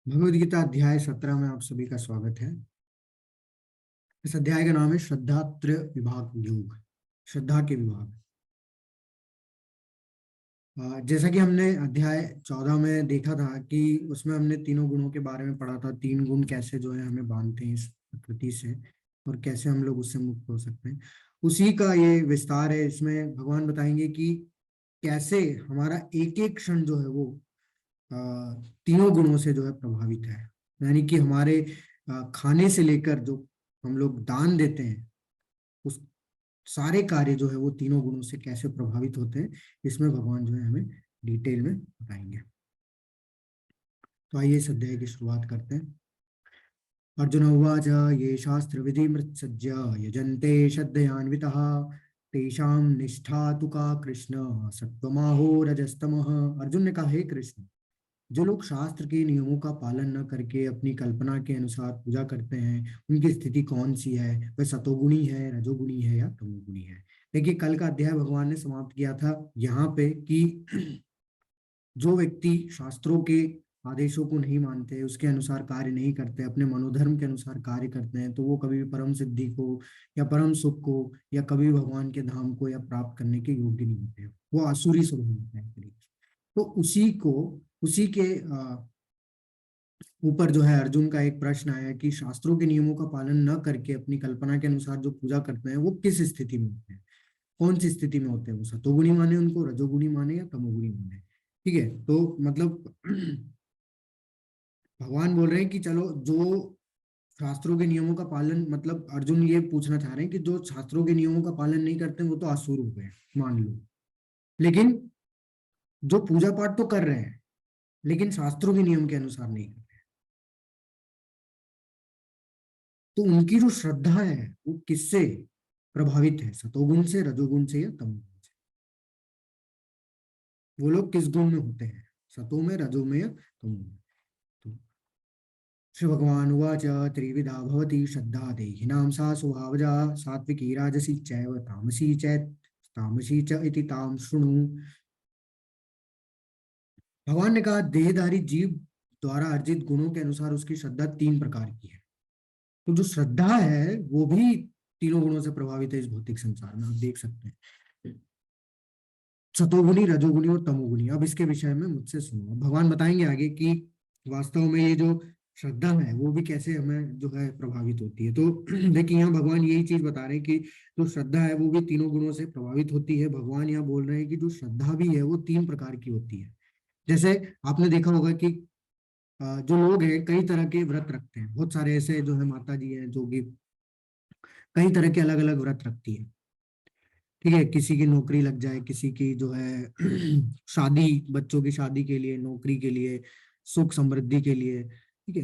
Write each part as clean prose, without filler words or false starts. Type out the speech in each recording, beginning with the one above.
भगवद गीता अध्याय 17 में आप सभी का स्वागत है। इस अध्याय का नाम है श्रद्धात्रय विभाग योग। श्रद्धा के विभाग। जैसा कि हमने अध्याय 14 में देखा था कि उसमें हमने तीनों गुणों के बारे में पढ़ा था। तीन गुण कैसे जो है हमें बांधते हैं इस प्रकृति से, और कैसे हम लोग उससे मुक्त हो सकते हैं। उसी का ये विस्तार है। इसमें भगवान बताएंगे कि कैसे हमारा एक एक क्षण जो है वो अ, तीनों गुणों से जो है प्रभावित है। यानी कि हमारे खाने से लेकर जो हम लोग दान देते हैं, उस सारे कार्य जो है वो तीनों गुणों से कैसे प्रभावित होते हैं, इसमें भगवान जो है हमें डिटेल में बताएंगे। तो आइए इस अध्याय की शुरुआत करते हैं। अर्जुन उवाच ये शास्त्र विधि मृत्सज्य यजन्ते श्रद्धयान्वितः तेषां निष्ठा तु का कृष्ण सत्वमाहो रजस्तमः। अर्जुन ने कहा, हे कृष्ण, जो लोग शास्त्र के नियमों का पालन न करके अपनी कल्पना के अनुसार पूजा करते हैं, उनकी स्थिति कौन सी है? वह सतोगुणी है, रजोगुणी है या तमोगुणी है? देखिए, कल का अध्याय भगवान ने समाप्त किया था यहाँ पे कि जो व्यक्ति शास्त्रों के आदेशों को नहीं मानते, उसके अनुसार कार्य नहीं करते, अपने मनोधर्म के अनुसार कार्य करते हैं, तो वो कभी भी परम सिद्धि को या परम सुख को या कभी भगवान के धाम को या प्राप्त करने के योग्य नहीं होते। वो आसुरी स्वरूप होते हैं एक तरीके से। तो उसी के ऊपर जो है अर्जुन का एक प्रश्न आया कि शास्त्रों के नियमों का पालन न करके अपनी कल्पना के अनुसार जो पूजा करते हैं वो किस स्थिति में होते हैं, कौन सी स्थिति में होते हैं? वो सतोगुणी माने उनको, रजोगुणी माने या तमोगुणी माने? ठीक है, तो मतलब भगवान बोल रहे हैं कि चलो, जो शास्त्रों के नियमों का पालन, मतलब अर्जुन ये पूछना चाह रहे हैं कि जो शास्त्रों के नियमों का पालन नहीं करते वो तो असुर हो गए, मान लो। लेकिन जो पूजा पाठ तो कर रहे हैं लेकिन शास्त्रों के नियम के अनुसार नहीं कर रहे, तो उनकी जो श्रद्धा है वो किससे प्रभावित है? सतोगुण से, रजोगुण से या तमोगुण से? वो लोग किस गुण में होते हैं, सतो में, रजो में या तमो में? तो श्री भगवान उवाच त्रिविधा भवति श्रद्धा देहिनां सा स्वभावजा सात्विकी राजसी चैव तामसी च इति तां शृणु। भगवान ने कहा, देहधारी जीव द्वारा अर्जित गुणों के अनुसार उसकी श्रद्धा तीन प्रकार की है। तो जो श्रद्धा है वो भी तीनों गुणों से प्रभावित है इस भौतिक संसार में, आप देख सकते हैं। सतोगुणी, रजोगुणी और तमोगुणी। अब इसके विषय में मुझसे सुनो। भगवान बताएंगे आगे कि वास्तव में ये जो श्रद्धा है वो भी कैसे हमें जो है प्रभावित होती है। तो देखिए, यहाँ भगवान यही चीज बता रहे हैं कि जो श्रद्धा है वो भी तीनों गुणों से प्रभावित होती है। भगवान यहाँ बोल रहे हैं कि जो श्रद्धा भी है वो तीन प्रकार की होती है। जैसे आपने देखा होगा कि जो लोग हैं कई तरह के व्रत रखते हैं। बहुत सारे ऐसे जो है माता जी हैं जो कि कई तरह के अलग अलग व्रत रखती है। ठीक है, किसी की नौकरी लग जाए, किसी की जो है शादी, बच्चों की शादी के लिए, नौकरी के लिए, सुख समृद्धि के लिए। ठीक है,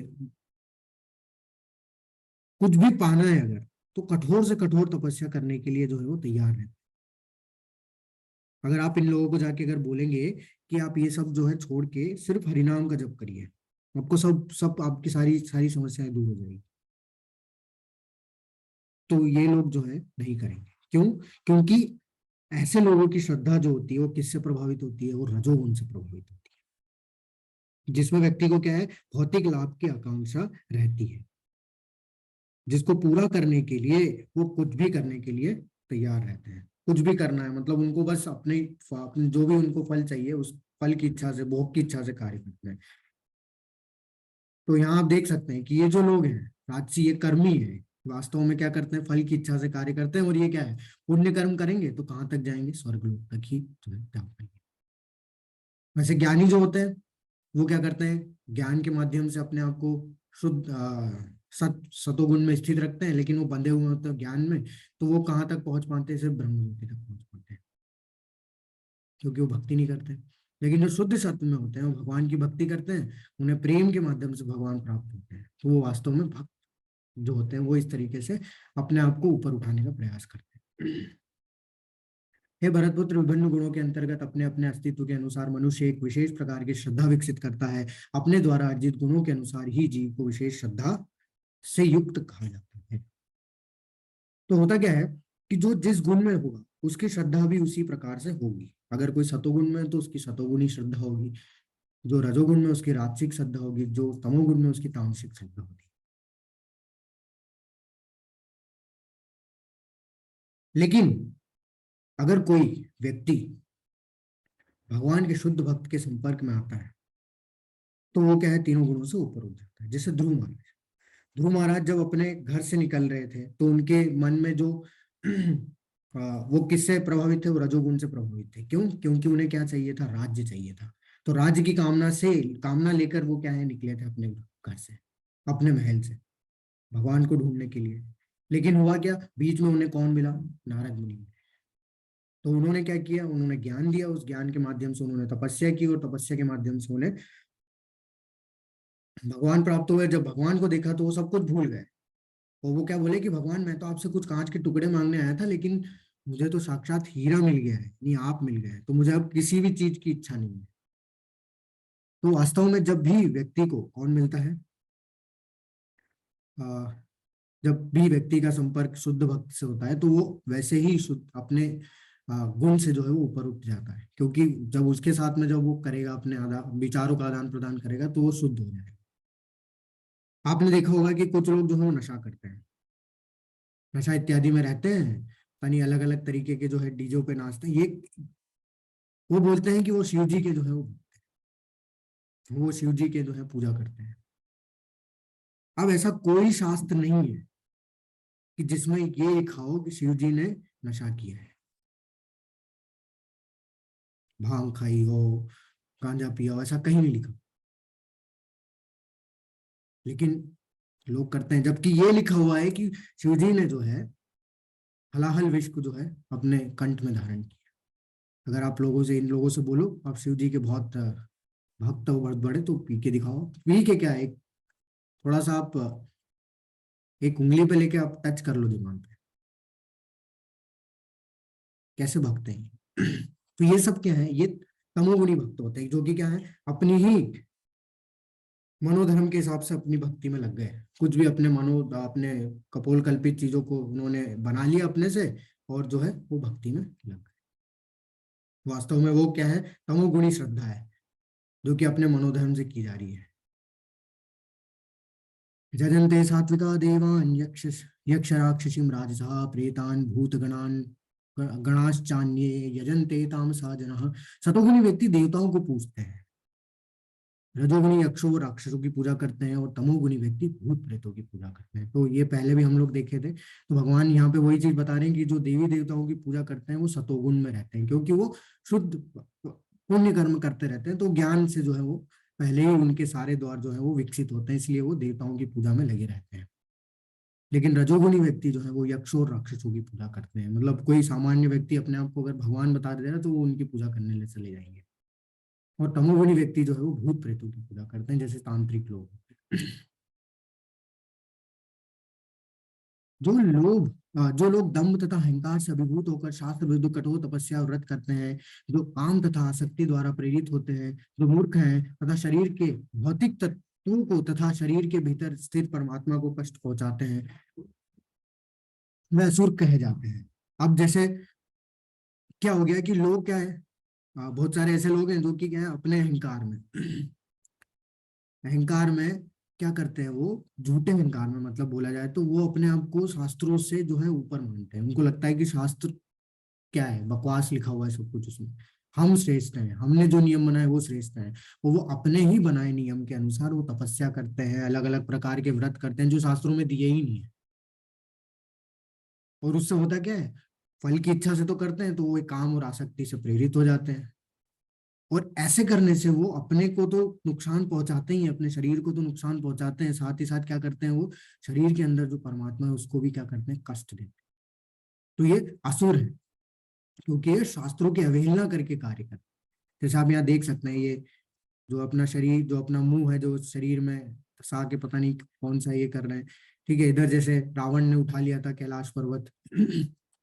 कुछ भी पाना है अगर, तो कठोर से कठोर तपस्या करने के लिए जो है वो तैयार है। अगर आप इन लोगों को जाके अगर बोलेंगे कि आप ये सब जो है छोड़ के सिर्फ हरिनाम का जप करिए, आपको सब सब आपकी सारी सारी समस्याएं दूर हो जाएगी, तो ये लोग जो है नहीं करेंगे। क्यों? क्योंकि ऐसे लोगों की श्रद्धा जो होती है वो किससे प्रभावित होती है? वो रजोगुण से प्रभावित होती है, जिसमें व्यक्ति को क्या है, भौतिक लाभ की आकांक्षा रहती है, जिसको पूरा करने के लिए वो कुछ भी करने के लिए तैयार रहते हैं। कुछ भी करना है मतलब उनको बस अपने जो भी उनको फल चाहिए उस फल की इच्छा से, भोग की इच्छा से कार्य करते हैं। तो यहाँ आप देख सकते हैं कि ये जो लोग हैं राजसी, ये कर्मी है। वास्तव में क्या करते हैं? फल की इच्छा से कार्य करते हैं। और ये क्या है, पुण्य कर्म करेंगे तो कहाँ तक जाएंगे? स्वर्ग लोक तक ही जो है जा पाएंगे। वैसे ज्ञानी जो होते हैं वो क्या करते हैं? ज्ञान के माध्यम से अपने आप को शुद्ध सतोगुण में स्थित रखते हैं, लेकिन वो बंधे हुए होते हैं ज्ञान में। तो वो कहाँ तक पहुंच पाते हैं? सिर्फ ब्रह्म ज्योति तक पहुंच पाते हैं, क्योंकि वो भक्ति नहीं करते। लेकिन जो शुद्ध सत्व में होते हैं वो भगवान की भक्ति करते हैं, उन्हें प्रेम के माध्यम से भगवान प्राप्त होते हैं। तो वो वास्तव में भक्त जो होते हैं वो इस तरीके से अपने आप को ऊपर उठाने का प्रयास करते हैं। हे भरतपुत्र, विभिन्न गुणों के अंतर्गत अपने अपने अस्तित्व के अनुसार मनुष्य एक विशेष प्रकार की श्रद्धा विकसित करता है। अपने द्वारा अर्जित गुणों के अनुसार ही जीव को विशेष श्रद्धा से युक्त कहा जाता है। तो होता क्या है कि जो जिस गुण में होगा उसकी श्रद्धा भी उसी प्रकार से होगी। अगर कोई सतोगुण में है तो उसकी सतोगुणी श्रद्धा होगी, जो रजोगुण में उसकी राजसिक श्रद्धा होगी, जो तमोगुण में उसकी तामसिक श्रद्धा होगी। लेकिन अगर कोई व्यक्ति भगवान के शुद्ध भक्त के संपर्क में आता है तो वो क्या है, तीनों गुणों से ऊपर उठ जाता है। जैसे ध्रुव महाराज, ध्रुव महाराज जब अपने घर से निकल रहे थे तो उनके मन में जो वो किससे प्रभावित थे, वो रजोगुण से प्रभावित थे। क्यों? क्योंकि उन्हें क्या चाहिए था, राज्य चाहिए था। तो राज्य की कामना से, कामना लेकर वो क्या है, निकले थे अपने घर से, अपने महल से, भगवान को ढूंढने के लिए। लेकिन हुआ क्या, बीच में उन्हें कौन मिला, नारद मुनि। तो उन्होंने क्या किया, उन्होंने ज्ञान दिया, उस ज्ञान के माध्यम से उन्होंने तपस्या की, और तपस्या के माध्यम से उन्हें भगवान प्राप्त हुए। जब भगवान को देखा तो वो सब कुछ भूल गए, और वो क्या बोले कि भगवान मैं तो आपसे कुछ कांच के टुकड़े मांगने आया था, लेकिन मुझे तो साक्षात हीरा मिल गया है, नहीं आप मिल गए हैं, तो मुझे अब किसी भी चीज की इच्छा नहीं है। तो वास्तव में जब भी व्यक्ति को कौन मिलता है, आ, जब भी व्यक्ति का संपर्क शुद्ध भक्त से होता है तो वो वैसे ही शुद्ध अपने गुण से जो है वो ऊपर उठ जाता है। क्योंकि जब उसके साथ में जब वो करेगा, अपने विचारों का आदान प्रदान करेगा, तो वो शुद्ध हो जाएगा। आपने देखा होगा कि कुछ लोग जो है वो नशा करते हैं, नशा इत्यादि में रहते हैं, यानी अलग अलग तरीके के जो है डीजो पे नाचते हैं। ये वो बोलते हैं कि वो शिव जी के जो है वो शिव जी के जो है पूजा करते हैं। अब ऐसा कोई शास्त्र नहीं है कि जिसमें ये लिखा हो कि शिव जी ने नशा किया है, भांग खाई हो, गांजा पिया हो, ऐसा कहीं नहीं लिखा। लेकिन लोग करते हैं, जबकि ये लिखा हुआ है कि शिव जी ने जो है हलाहल विष को जो है अपने कंठ में धारण किया। अगर आप लोगों से, इन लोगों से बोलो आप शिव जी के बहुत भक्त हो, बहुत बड़े, तो पी के दिखाओ। पी के क्या है, थोड़ा सा आप एक उंगली पे लेके आप टच कर लो दिमाग पे, कैसे भक्त हैं ये? तो ये सब क्या है, ये तमोगुणी भक्त होते हैं, जो कि क्या है, अपनी ही मनोधर्म के हिसाब से अपनी भक्ति में लग गए। कुछ भी अपने अपने कपोल कल्पित चीजों को उन्होंने बना लिया अपने से, और जो है वो भक्ति में लग गए। वास्तव में वो क्या है, तमोगुणी श्रद्धा है, जो कि अपने मनोधर्म से की जा रही है। जजन्ते सात्विका देवान यक्ष यक्ष राक्षसीम राजसा प्रेतान भूतगणान गणाश्चान्ये यजन्ते तामसा जनः। सतोगुणी व्यक्ति देवताओं को पूजते हैं, रजोगुणी यक्षों और राक्षसों की पूजा करते हैं, और तमोगुणी व्यक्ति भूत प्रेतों की पूजा करते हैं। तो ये पहले भी हम लोग देखे थे। तो भगवान यहाँ पे वही चीज बता रहे हैं कि जो देवी देवताओं की पूजा करते हैं वो सतोगुण में रहते हैं, क्योंकि वो शुद्ध पुण्य कर्म करते रहते हैं। तो ज्ञान से जो है वो पहले ही उनके सारे द्वार जो है वो विकसित होते हैं, इसलिए वो देवताओं की पूजा में लगे रहते हैं। लेकिन रजोगुणी व्यक्ति जो है वो यक्षों और राक्षसों की पूजा करते हैं। मतलब कोई सामान्य व्यक्ति अपने आप को अगर भगवान बता दे रहा तो वो उनकी पूजा करने ले चले जाएंगे। और तमोगुणी व्यक्ति जो है वो भूत प्रेतों की पूजा करते हैं, जैसे तांत्रिक लोग। जो लोग दम्भ तथा अहंकार से अभिभूत होकर शास्त्र विरुद्ध कठोर तपस्या और व्रत करते हैं, जो काम तथा आसक्ति द्वारा प्रेरित होते हैं, जो मूर्ख हैं तथा शरीर के भौतिक तत्वों को तथा शरीर के भीतर स्थित परमात्मा को कष्ट पहुंचाते हैं, वह असुर कहे जाते हैं। अब जैसे क्या हो गया कि लोग क्या है, बहुत सारे ऐसे लोग हैं जो कि क्या है, अपने अहंकार में अहंकार में क्या करते हैं, वो झूठे अहंकार में, मतलब बोला जाए तो वो अपने आप को शास्त्रों से जो है ऊपर मानते हैं। उनको लगता है कि शास्त्र क्या है, बकवास लिखा हुआ है सब कुछ उसमें, हम श्रेष्ठ हैं, हमने जो नियम बनाए वो श्रेष्ठ है। वो अपने ही बनाए नियम के अनुसार वो तपस्या करते हैं, अलग अलग प्रकार के व्रत करते हैं जो शास्त्रों में दिए ही नहीं है। और उससे होता क्या है, फल की इच्छा से तो करते हैं, तो वो एक काम और आसक्ति से प्रेरित हो जाते हैं। और ऐसे करने से वो अपने को तो नुकसान पहुंचाते ही हैं, अपने शरीर को तो नुकसान पहुंचाते हैं, साथ ही साथ क्या करते हैं, वो शरीर के अंदर जो परमात्मा है उसको भी क्या करते हैं, कष्ट देते हैं। तो ये असुर है, क्योंकि ये शास्त्रों की अवहेलना करके कार्य करते हैं। जैसे आप यहाँ देख सकते हैं, ये जो अपना शरीर, जो अपना मुंह है, जो शरीर में फंसा के पता नहीं कौन सा ये कर रहे हैं। ठीक है, इधर जैसे रावण ने उठा लिया था कैलाश पर्वत।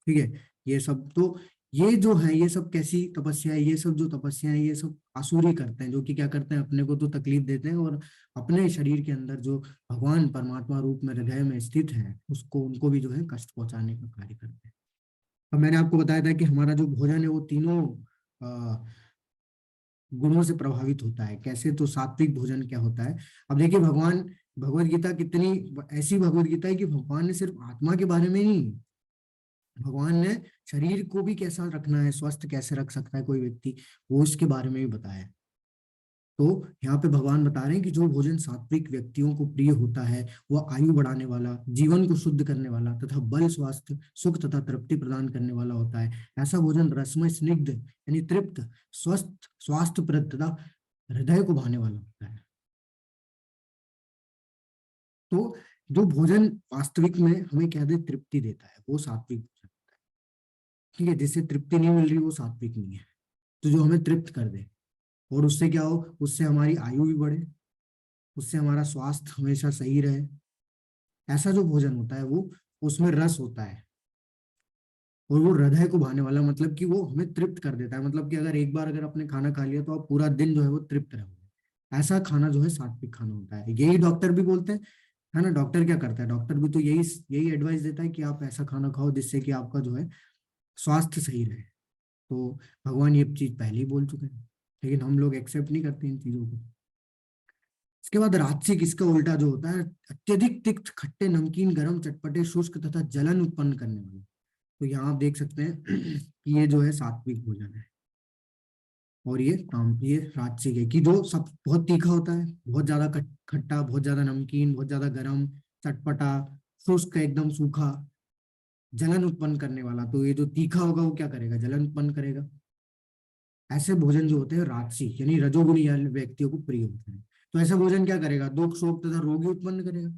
ठीक है, ये सब तो, ये जो है ये सब कैसी तपस्या है, ये सब जो तपस्या है ये सब आसुरी करते हैं, जो कि क्या करते हैं, अपने को तो तकलीफ देते हैं, और अपने शरीर के अंदर जो भगवान परमात्मा रूप में हृदय में स्थित है उसको, उनको भी जो है कष्ट पहुंचाने का कार्य करते हैं। अब मैंने आपको बताया था कि हमारा जो भोजन है वो तीनों गुणों से प्रभावित होता है। कैसे? तो सात्विक भोजन क्या होता है? अब देखिए, भगवान भगवत गीता कितनी ऐसी भगवत गीता है कि भगवान ने सिर्फ आत्मा के बारे में नहीं, भगवान ने शरीर को भी कैसा रखना है, स्वस्थ कैसे रख सकता है कोई व्यक्ति, वो इसके बारे में भी बताया है। तो यहाँ पे भगवान बता रहे हैं कि जो भोजन सात्विक व्यक्तियों को प्रिय होता है, वह आयु बढ़ाने वाला, जीवन को शुद्ध करने वाला तथा बल, स्वास्थ्य, सुख तथा तृप्ति प्रदान करने वाला होता है। ऐसा भोजन रसमय, स्निग्ध यानी तृप्त, स्वस्थ, स्वास्थ्यप्रद तथा हृदय को भाने वाला होता है। तो जो भोजन वास्तविक में हमें क्या दे, तृप्ति देता है, वो सात्विक भोजन होता है। ठीक है, जिससे तृप्ति नहीं मिल रही वो सात्विक नहीं है। तो जो हमें तृप्त कर दे, और उससे क्या हो, उससे हमारी आयु भी बढ़े, उससे हमारा स्वास्थ्य हमेशा सही रहे, ऐसा जो भोजन होता है वो, उसमें रस होता है, और वो हृदय को भाने वाला, मतलब कि वो हमें तृप्त कर देता है। मतलब कि अगर एक बार अगर आपने खाना खा लिया तो आप पूरा दिन जो है वो तृप्त रहोगे। ऐसा खाना जो है सात्विक खाना होता है। यही डॉक्टर भी बोलते हैं, है ना। डॉक्टर क्या करता है, डॉक्टर भी तो यही यही एडवाइस देता है कि आप ऐसा खाना खाओ जिससे कि आपका जो है स्वास्थ्य सही रहे। तो भगवान ये चीज पहले ही बोल चुके हैं, लेकिन हम लोग एक्सेप्ट नहीं करते इन चीजों को। इसके बाद राजसिक, इसका उल्टा जो होता है, अत्यधिक तिक्त, खट्टे, नमकीन, गरम, चटपटे, शुष्क तथा जलन उत्पन्न करने वाले। तो यहाँ आप देख सकते हैं कि ये जो है सात्विक भोजन है, और ये राजसिक है कि जो सब बहुत तीखा होता है, बहुत ज्यादा खट्टा, बहुत ज्यादा नमकीन, बहुत ज्यादा गरम, चटपटा, शुष्क, एकदम सूखा, जलन उत्पन्न करने वाला। तो ये जो तीखा होगा वो क्या करेगा, जलन उत्पन्न करेगा। ऐसे भोजन जो होते हैं राजसिक यानी रजोगुणी व्यक्तियों को प्रिय होते हैं। तो ऐसा भोजन क्या करेगा, दुख, शोक तथा रोग ही उत्पन्न करेगा।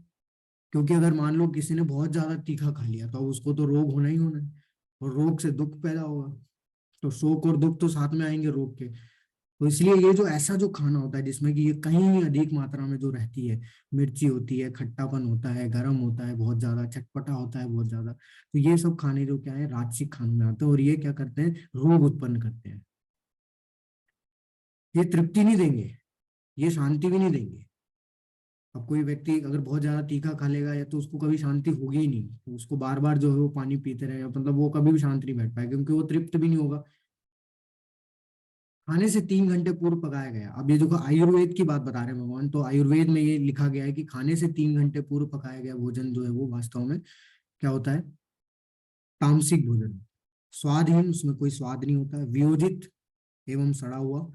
क्योंकि अगर मान लो किसी ने बहुत ज्यादा तीखा खा लिया तो अब उसको तो रोग होना ही होना है, और रोग से दुख पैदा होगा। तो शोक और दुख तो साथ में आएंगे रोग के। तो इसलिए ये जो ऐसा जो खाना होता है जिसमें कि ये कहीं अधिक मात्रा में जो रहती है, मिर्ची होती है, खट्टापन होता है, गरम होता है बहुत ज्यादा, चटपटा होता है बहुत ज्यादा, तो ये सब खाने जो क्या है राजसिक खाने में आते हैं, और ये क्या करते हैं, रोग उत्पन्न करते हैं। ये तृप्ति नहीं देंगे, ये शांति भी नहीं देंगे। अब कोई व्यक्ति अगर बहुत ज्यादा तीखा खा लेगा, या तो उसको कभी शांति होगी ही नहीं, तो उसको बार बार जो है वो पानी पीते रहेगा, मतलब वो कभी भी शांति नहीं बैठ पाएगा, क्योंकि वो तृप्त भी नहीं होगा। खाने से 3 घंटे पूर्व पकाया गया, अब ये जो आयुर्वेद की बात बता रहे हैं भगवान, तो आयुर्वेद में ये लिखा गया है कि खाने से 3 घंटे पूर्व पकाया गया भोजन जो है वो वास्तव में क्या होता है, तामसिक भोजन। स्वादहीन, उसमें कोई स्वाद नहीं होता है, वियोजित एवं सड़ा हुआ,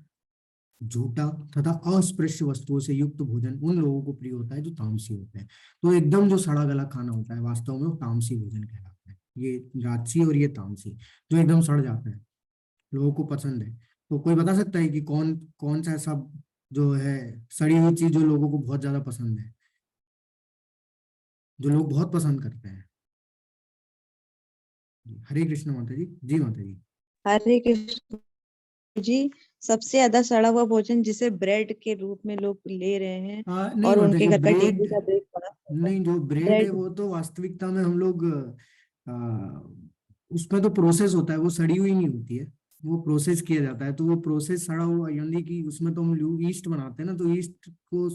झूठा तथा अस्पृश्य वस्तुओं से युक्त भोजन उन लोगों को प्रिय होता है जो तामसी होते हैं। तो एकदम जो सड़ा गला खाना होता है वास्तव में वो तामसी भोजन कहलाता है। ये राजसी और ये तामसी, जो एकदम सड़ जाता है, लोगों को पसंद है। तो कोई बता सकता है कि कौन कौन सा ऐसा जो है सड़ी हुई चीज जो लोगों को बहुत ज्यादा पसंद है, जो लोग बहुत पसंद करते हैं? जी, हरे कृष्ण माता जी। जी माता जी। हरे कृष्ण जी। सबसे ज्यादा सड़ा हुआ भोजन जिसे ब्रेड के रूप में लोग ले रहे हैं, नहीं और माता उनके जी, घर का ब्रेड, डेली का ब्रेकफास्ट होता है नहीं, जो ब्रेड है ब्रेड। वो तो वास्तविकता में हम लोग आ, उसमें तो प्रोसेस होता है, वो सड़ी हुई नहीं होती है, वो प्रोसेस किया जाता है। तो वो प्रोसेस सड़ा हुआ यानी कि उसमें तो हम लोग ईस्ट बनाते हैं ना, तो ईस्ट को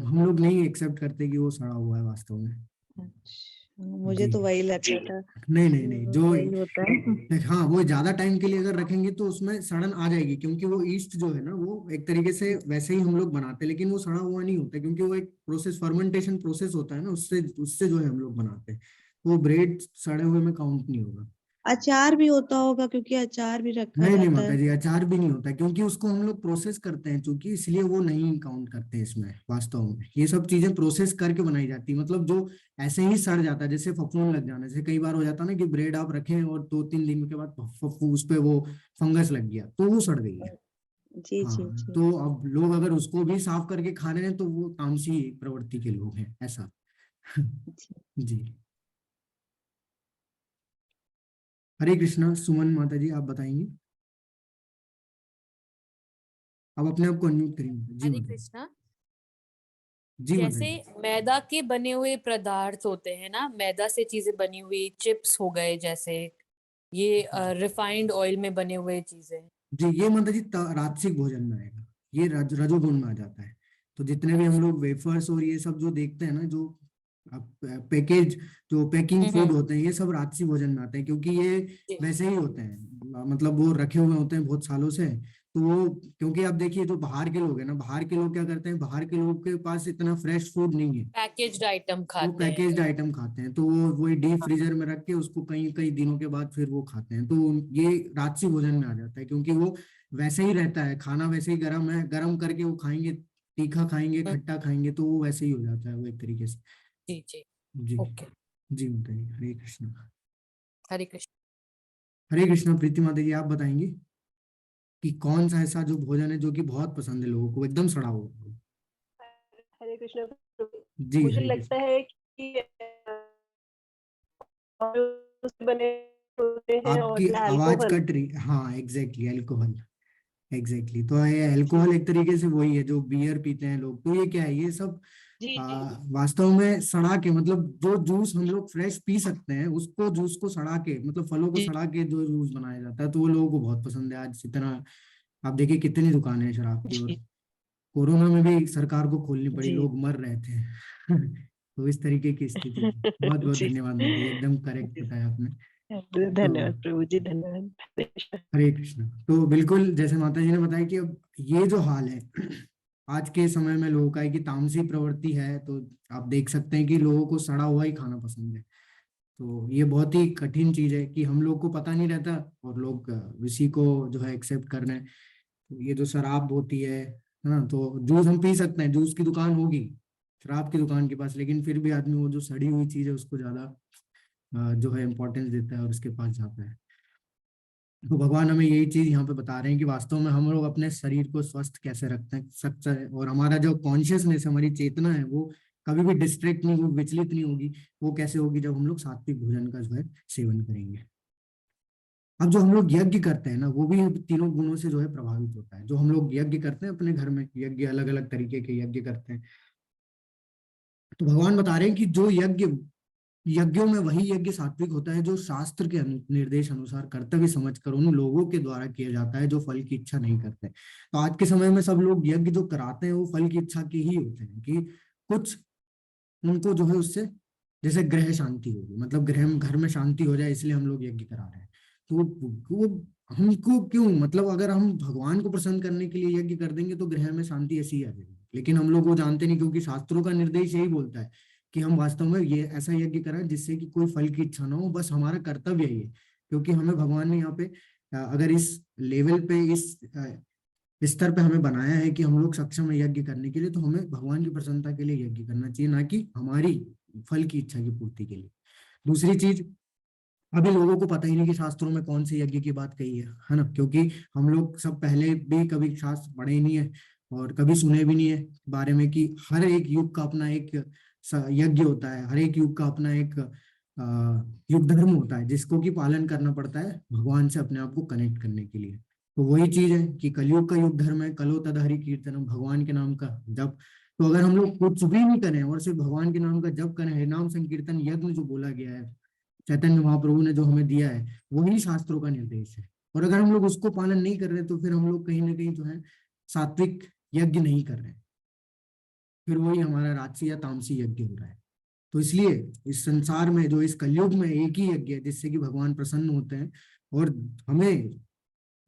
हम लोग नहीं एक्सेप्ट करते कि वो सड़ा हुआ है वास्तव में। अच्छा, मुझे जी, तो वही लगता था नहीं नहीं कि नहीं, वो जो वही होता है। हाँ, वो ज्यादा टाइम के लिए अगर रखेंगे तो उसमें सड़न आ जाएगी, क्योंकि वो ईस्ट जो है ना वो एक तरीके से वैसे ही हम लोग बनाते हैं, लेकिन वो सड़ा हुआ नहीं होता, क्योंकि वो एक प्रोसेस, फर्मेंटेशन प्रोसेस होता है ना, उससे उससे जो है हम लोग बनाते हैं। वो ब्रेड सड़े हुए में काउंट नहीं होगा। अचार भी होता होगा, क्योंकि अचार भी रखा नहीं नहीं जाता माता है। जी, अचार भी नहीं होता, क्योंकि उसको हम लोग प्रोसेस करते हैं चूंकि, इसलिए वो नहीं काउंट करते हैं इसमें। वास्तव में ये सब चीजें प्रोसेस करके बनाई जाती है, मतलब जो ऐसे ही सड़ जाता है, जैसे फफूंद लग जाना, जैसे कई बार हो जाता है ना कि ब्रेड आप रखें और 2-3 दिन के बाद उस पे वो फंगस लग गया तो वो सड़ गई है। जी जी हाँ, जी। तो अब लोग अगर उसको भी साफ करके खा रहे हैं तो वो तामसी प्रवृत्ति के लोग हैं, ऐसा। जी। जी, हरे कृष्णा। सुमन माता जी, आप बताएंगे, आप अपने आप को अनम्यूट करेंगे। जी हरे माता जी। कृष्णा। जी माता जैसे जी। मैदा के बने हुए पदार्थ होते हैं ना, मैदा से चीजें बनी हुई चिप्स हो गए, जैसे ये रिफाइंड ऑयल में बने हुए चीजें। जी, ये माता जी राजसिक भोजन में आएगा, ये रजोगुण में आ जाता है। तो जितने भी हम लोग वेफर्स और ये सब जो देखते हैं ना, जो पैकेज, जो पैकिंग फूड हम्म। होते हैं, ये सब राजसी भोजन में आते हैं, क्योंकि ये जी। वैसे ही होते हैं, मतलब वो रखे हुए होते हैं बहुत सालों से। तो वो, क्योंकि आप देखिए जो बाहर के लोग हैं ना, बाहर के लोग क्या करते हैं, बाहर के लोग के पास इतना फ्रेश फूड नहीं है, पैकेज्ड आइटम वो खाते हैं पैकेज्ड कहीं। आइटम खाते हैं, तो वो वही डीप हाँ, फ्रीजर में रख के उसको कई कई दिनों के बाद फिर वो खाते हैं, तो ये राजसी भोजन में आ जाता है, क्योंकि वो वैसे ही रहता है, खाना वैसे ही गर्म है, गर्म करके वो खाएंगे, तीखा खाएंगे, खट्टा खाएंगे, तो वो वैसे ही हो जाता है वो एक तरीके से। जी जी। जी। ओके। जी बताइए। हरे कृष्ण। हरे कृष्ण। हरे कृष्ण। प्रीति माता जी, आप बताएंगे कि कौन सा ऐसा जो भोजन है जो कि बहुत पसंद है लोगों को, एकदम सड़ा हुआ। हरे कृष्ण प्रभु। जी मुझे हरे कृष्ण। लगता है कि और उससे बने होते हैं और आपकी आवाज अल्कोहल। कट रही, हाँ एग्जैक्टली, अल्कोहल। एग्जैक्टली, तो ये अल्कोहल एक तरीके से वही है जो बियर पीते हैं लोग, तो ये क्या है, ये सब जी जी वास्तव में सड़ा के, मतलब जो जूस हम लोग फ्रेश पी सकते हैं उसको, जूस को सड़ा के, मतलब फलों को जी सड़ा के जो जूस बनाया जाता है, तो वो लोगों को बहुत पसंद है आज इतना। आप देखिए कितनी दुकानें हैं शराब की, और जी कोरोना में भी सरकार को खोलनी पड़ी, जी लोग मर रहे थे। तो इस तरीके की स्थिति थी। बहुत बहुत जी धन्यवाद माता जी, एकदम करेक्ट जी। बताया आपने। तो धन्यवाद प्रभु जी, धन्यवाद। हरे कृष्ण। हरे कृष्ण। तो बिल्कुल जैसे माता जी ने बताया कि अब ये जो हाल है आज के समय में लोगों का है कि तामसी प्रवृत्ति है, तो आप देख सकते हैं कि लोगों को सड़ा हुआ ही खाना पसंद है। तो ये बहुत ही कठिन चीज है कि हम लोग को पता नहीं रहता, और लोग इसी को जो है एक्सेप्ट कर रहे हैं। तो ये जो शराब होती है ना, तो जूस हम पी सकते हैं, जूस की दुकान होगी शराब की दुकान के पास, लेकिन फिर भी आदमी वो जो सड़ी हुई चीज है उसको ज्यादा जो है इम्पोर्टेंस देता है और उसके पास जाता है। तो भगवान हमें यही चीज यहाँ पे बता रहे हैं कि वास्तव में हम लोग अपने शरीर को स्वस्थ कैसे रखते हैं सकते हैं, और हमारा जो कॉन्शियसनेस, हमारी चेतना है, वो कभी भी डिस्ट्रैक्ट नहीं होगी, विचलित नहीं होगी। वो कैसे होगी, जब हम लोग सात्विक भोजन का जो है सेवन करेंगे। अब जो हम लोग यज्ञ करते हैं ना, वो भी तीनों गुणों से जो है प्रभावित होता है। जो हम लोग यज्ञ करते हैं अपने घर में, यज्ञ अलग अलग तरीके के यज्ञ करते हैं, तो भगवान बता रहे हैं कि जो यज्ञ, यज्ञों में वही यज्ञ सात्विक होता है जो शास्त्र के निर्देश अनुसार कर्तव्य समझकर उन लोगों के द्वारा किया जाता है जो फल की इच्छा नहीं करते। तो आज के समय में सब लोग यज्ञ जो कराते हैं वो फल की इच्छा के ही होते हैं, कि कुछ उनको जो है उससे, जैसे ग्रह शांति होगी, मतलब ग्रह घर में शांति हो जाए, इसलिए हम लोग यज्ञ करा रहे हैं। तो वो हमको क्यों, मतलब अगर हम भगवान को प्रसन्न करने के लिए यज्ञ कर देंगे तो ग्रह में शांति ऐसी ही आ जाएगी, लेकिन हम लोग वो जानते नहीं, क्योंकि शास्त्रों का निर्देश यही बोलता है कि हम वास्तव में ये ऐसा यज्ञ कराएं जिससे कि कोई फल की इच्छा ना हो, बस हमारा कर्तव्य ही है। क्योंकि हमें भगवान ने यहाँ पे अगर इस लेवल पे, इस स्तर पे हमें बनाया है कि हम लोग सक्षम है यज्ञ करने के लिए, तो हमें भगवान की प्रसन्नता के लिए यज्ञ करना चाहिए, ना कि हमारी फल की इच्छा की पूर्ति के लिए। दूसरी चीज, अभी लोगों को पता ही नहीं कि शास्त्रों में कौन से यज्ञ की बात कही है ना, क्योंकि हम लोग सब पहले भी कभी शास्त्र पढ़े ही नहीं है और कभी सुने भी नहीं है बारे में कि हर एक युग का अपना एक यज्ञ होता है, हर एक युग का अपना एक युग धर्म होता है जिसको कि पालन करना पड़ता है भगवान से अपने आप को कनेक्ट करने के लिए। तो वही चीज है कि कलयुग का युग धर्म है, कलो तद हरि कीर्तनम, भगवान के नाम का जप। तो अगर हम लोग कुछ भी नहीं करें और सिर्फ भगवान के नाम का जप करें, हरि नाम संकीर्तन यज्ञ जो बोला गया है चैतन्य महाप्रभु ने जो हमें दिया है, वही शास्त्रों का निर्देश है। और अगर हम लोग उसको पालन नहीं कर रहे तो फिर हम लोग कहीं ना कहीं जो है सात्विक यज्ञ नहीं कर रहे हैं, फिर वही हमारा राजसी या तामसी यज्ञ हो रहा है। तो इसलिए इस संसार में, जो इस कलयुग में एक ही यज्ञ है जिससे कि भगवान प्रसन्न होते हैं और हमें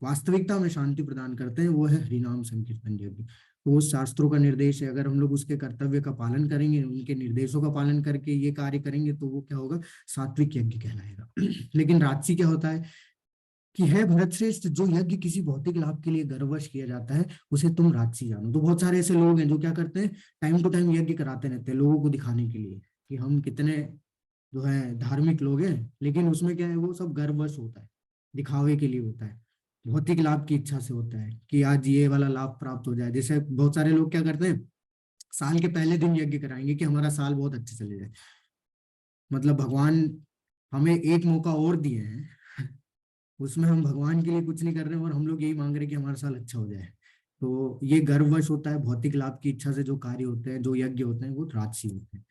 वास्तविकता में शांति प्रदान करते हैं, वो है हरिनाम संकीर्तन यज्ञ। तो वो शास्त्रों का निर्देश है, अगर हम लोग उसके कर्तव्य का पालन करेंगे, उनके निर्देशों का पालन करके ये कार्य करेंगे, तो वो क्या होगा, सात्विक यज्ञ कहलाएगा। लेकिन राजसी क्या होता है कि है भरत श्रेष्ठ, जो यज्ञ किसी भौतिक लाभ के लिए गर्ववश किया जाता है उसे तुम राजसी जानो। तो बहुत सारे ऐसे लोग हैं जो क्या करते हैं, टाइम टू टाइम यज्ञ कराते रहते हैं लोगों को दिखाने के लिए कि हम कितने जो है धार्मिक लोग हैं, लेकिन उसमें क्या है, वो सब गर्ववश होता है, दिखावे के लिए होता है, भौतिक लाभ की इच्छा से होता है कि आज ये वाला लाभ प्राप्त हो जाए। जैसे बहुत सारे लोग क्या करते हैं, साल के पहले दिन यज्ञ कराएंगे कि हमारा साल बहुत अच्छे चले जाए। मतलब भगवान हमें एक मौका और दिए हैं, उसमें हम भगवान के लिए कुछ नहीं कर रहे हैं और हम लोग यही मांग रहे हैं कि हमारा साल अच्छा हो जाए। तो ये गर्ववश होता है, भौतिक लाभ की इच्छा से जो कार्य होते हैं, जो यज्ञ होते हैं, वो राजसी होते हैं।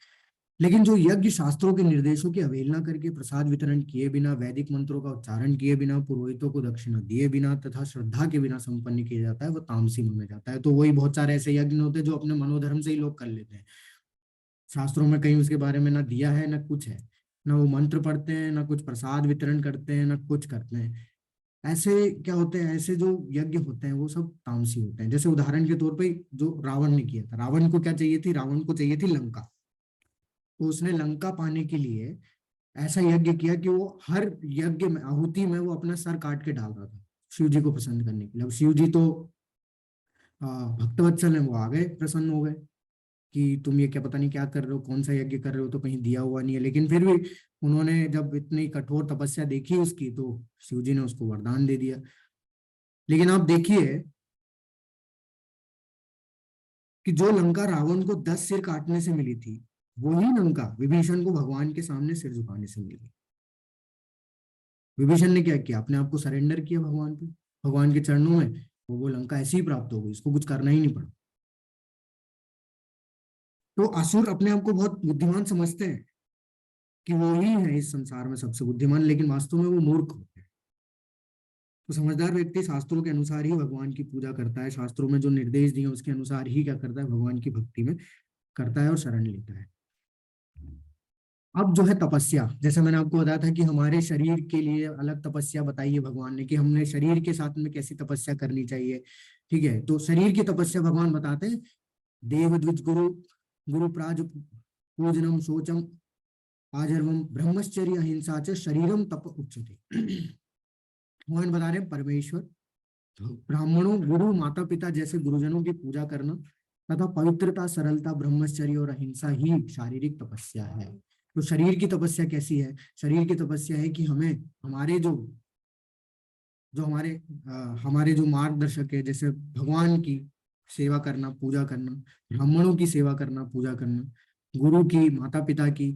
लेकिन जो यज्ञ शास्त्रों के निर्देशों की अवहेलना करके प्रसाद वितरण किए बिना, वैदिक मंत्रों का उच्चारण किए बिना, पुरोहितों को दक्षिणा दिए बिना तथा श्रद्धा के बिना संपन्न किया जाता है, वो तामसी माना जाता है। तो वही बहुत सारे ऐसे यज्ञ होते हैं जो अपने मनोधर्म से ही लोग कर लेते हैं, शास्त्रों में कहीं उसके बारे में ना दिया है ना कुछ है, ना वो मंत्र पढ़ते हैं, ना कुछ प्रसाद वितरण करते हैं, ना कुछ करते हैं। ऐसे क्या होते हैं, ऐसे जो यज्ञ होते हैं वो सब तामसी होते हैं। जैसे उदाहरण के तौर पे जो रावण ने किया था, रावण को क्या चाहिए थी, रावण को चाहिए थी लंका। तो उसने लंका पाने के लिए ऐसा यज्ञ किया कि वो हर यज्ञ में, आहुति में, वो अपना सर काट के डाल रहा था शिव जी को प्रसन्न करने के लिए। अब शिव जी तो भक्तवत्सल है, वो आ गए, प्रसन्न हो गए कि तुम ये क्या, पता नहीं क्या कर रहे हो, कौन सा यज्ञ कर रहे हो, तो कहीं दिया हुआ नहीं है। लेकिन फिर भी उन्होंने जब इतनी कठोर तपस्या देखी उसकी, तो शिव जी ने उसको वरदान दे दिया। लेकिन आप देखिए कि जो लंका रावण को 10 सिर काटने से मिली थी, वही लंका विभीषण को भगवान के सामने सिर झुकाने से मिली। विभीषण ने क्या किया, अपने आप को सरेंडर किया भगवान पे, भगवान के चरणों में, वो लंका ऐसे ही प्राप्त हो गई, इसको कुछ करना ही नहीं पड़ा। तो असुर अपने आप को बहुत बुद्धिमान समझते हैं कि वो ही है इस संसार में सबसे बुद्धिमान, लेकिन वास्तव में वो मूर्ख होते हैं। तो समझदार व्यक्ति शास्त्रों के अनुसार ही भगवान की पूजा करता है, शास्त्रों में जो निर्देश दिए उसके अनुसार ही क्या करता है, भगवान की भक्ति में करता है और शरण लेता है। अब जो है तपस्या, जैसे मैंने आपको बताया था कि हमारे शरीर के लिए अलग तपस्या बताई है भगवान ने, कि हमने शरीर के साथ में कैसी तपस्या करनी चाहिए। ठीक है, तो शरीर की तपस्या भगवान बताते हैं, देव द्विज गुरु गुरु प्राज पूजनम शोचम आजर्वम ब्रह्मचर्य अहिंसा च शरीरम तप उच्यते। भगवान बता रहे हैं परमेश्वर, तो ब्राह्मणों, गुरु, माता पिता जैसे गुरुजनों की पूजा करना तथा पवित्रता, सरलता, ब्रह्मचर्य और अहिंसा ही शारीरिक तपस्या है। तो शरीर की तपस्या कैसी है, शरीर की तपस्या है कि हमें हमारे जो जो हमारे हमारे जो मार्गदर्शक है, जैसे भगवान की सेवा करना, पूजा करना, ब्राह्मणों की सेवा करना, पूजा करना, गुरु की, माता पिता की,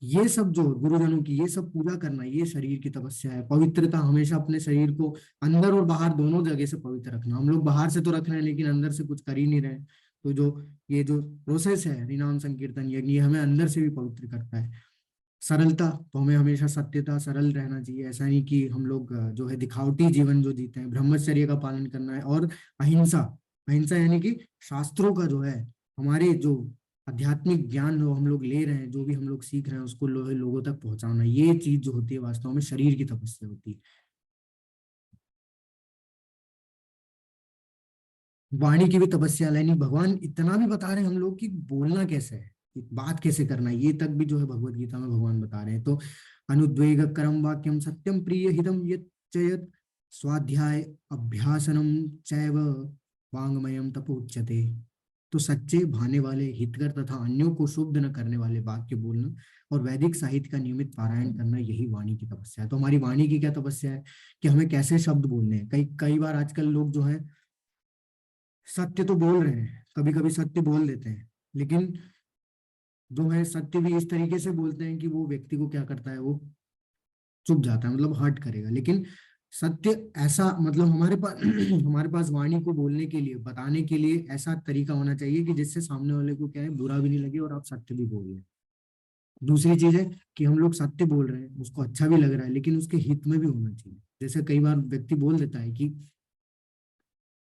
ये सब जो गुरुजनों की, ये सब पूजा करना, ये शरीर की तपस्या है। पवित्रता, हमेशा अपने शरीर को अंदर और बाहर दोनों जगह से पवित्र रखना। हम लोग बाहर से तो रख रहे हैं लेकिन अंदर से कुछ कर ही नहीं रहे। तो जो प्रोसेस है हरिनाम संकीर्तन यज्ञ, ये हमें अंदर से भी पवित्र करता है। सरलता, तो हमें हमेशा सत्यता, सरल रहना चाहिए। ऐसा नहीं कि हम लोग जो है दिखावटी जीवन जो जीते हैं। ब्रह्मचर्य का पालन करना है। और अहिंसा, अहिंसा यानी कि शास्त्रों का जो है, हमारे जो आध्यात्मिक ज्ञान जो हम लोग ले रहे हैं, जो भी हम लोग सीख रहे हैं, उसको लोगों तक पहुंचाना, ये चीज जो होती है वास्तव में शरीर की तपस्या होती है। वाणी की भी तपस्या, यानी भगवान इतना भी बता रहे हैं हम लोग कि बोलना कैसे है, कि बात कैसे करना है, ये तक भी जो है भगवत गीता में भगवान बता रहे हैं। तो अनुद्वेग करम वाक्यम सत्यम प्रिय हितम यत् स्वाध्याय अभ्यासनम चैव वांगमयम तपोच्यते। तो सच्चे, भाने वाले, हितकर तथा अन्यों को शुद्ध न करने वाले वाक्य बोलना और वैदिक साहित्य का नियमित पारायण करना, यही वाणी की तपस्या है। तो हमारी वाणी की क्या तपस्या है, कि हमें कैसे शब्द बोलने हैं। कई कई बार आजकल लोग जो है सत्य तो बोल रहे हैं, कभी कभी सत्य बोल देते हैं, लेकिन जो है सत्य भी इस तरीके से बोलते हैं कि वो व्यक्ति को क्या करता है, वो चुप जाता है, मतलब हर्ट करेगा। लेकिन सत्य ऐसा, मतलब हमारे पास हमारे पास वाणी को बोलने के लिए, बताने के लिए ऐसा तरीका होना चाहिए कि जिससे सामने वाले को क्या है, बुरा भी नहीं लगे और आप सत्य भी बोल रहे हैं। दूसरी चीज है कि हम लोग सत्य बोल रहे हैं, उसको अच्छा भी लग रहा है, लेकिन उसके हित में भी होना चाहिए। जैसे कई बार व्यक्ति बोल देता है कि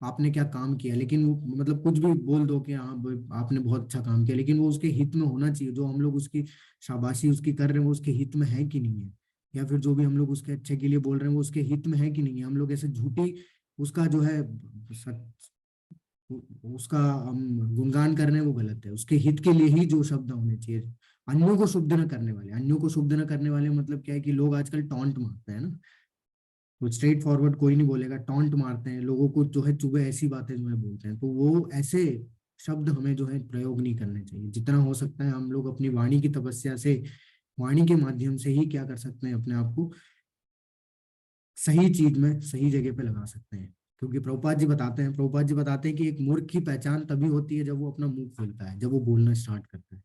आपने क्या काम किया, लेकिन वो मतलब कुछ भी बोल दो कि हाँ आपने बहुत अच्छा काम किया, लेकिन वो उसके हित में होना चाहिए। जो हम लोग उसकी शाबाशी उसकी कर रहे हैं वो उसके हित में है कि नहीं है, या फिर जो भी हम लोग उसके अच्छे के लिए बोल रहे हैं वो उसके हित में है कि नहीं है। हम लोग ऐसे झूठी उसका जो है उसका हम गुणगान कर रहे हैं, वो गलत है। उसके हित के लिए ही जो शब्द होने चाहिए। अन्यों को शुद्ध न करने वाले, अन्यों को शुद्ध न करने वाले मतलब क्या है, कि लोग आजकल टॉन्ट मारते हैं ना, तो स्ट्रेट फॉरवर्ड कोई नहीं बोलेगा, टॉन्ट मारते हैं लोगों को, जो है चुभे ऐसी बातें जो है बोलते हैं। तो वो ऐसे शब्द हमें जो है प्रयोग नहीं करने चाहिए। जितना हो सकता है हम लोग अपनी वाणी की तपस्या से, वाणी के माध्यम से ही क्या कर सकते हैं, अपने आप को सही चीज में, सही जगह पे लगा सकते हैं। क्योंकि प्रभुपाद जी बताते हैं कि एक मूर्ख की पहचान तभी होती है जब वो अपना मुंह खोलता है, जब वो बोलना स्टार्ट करता है।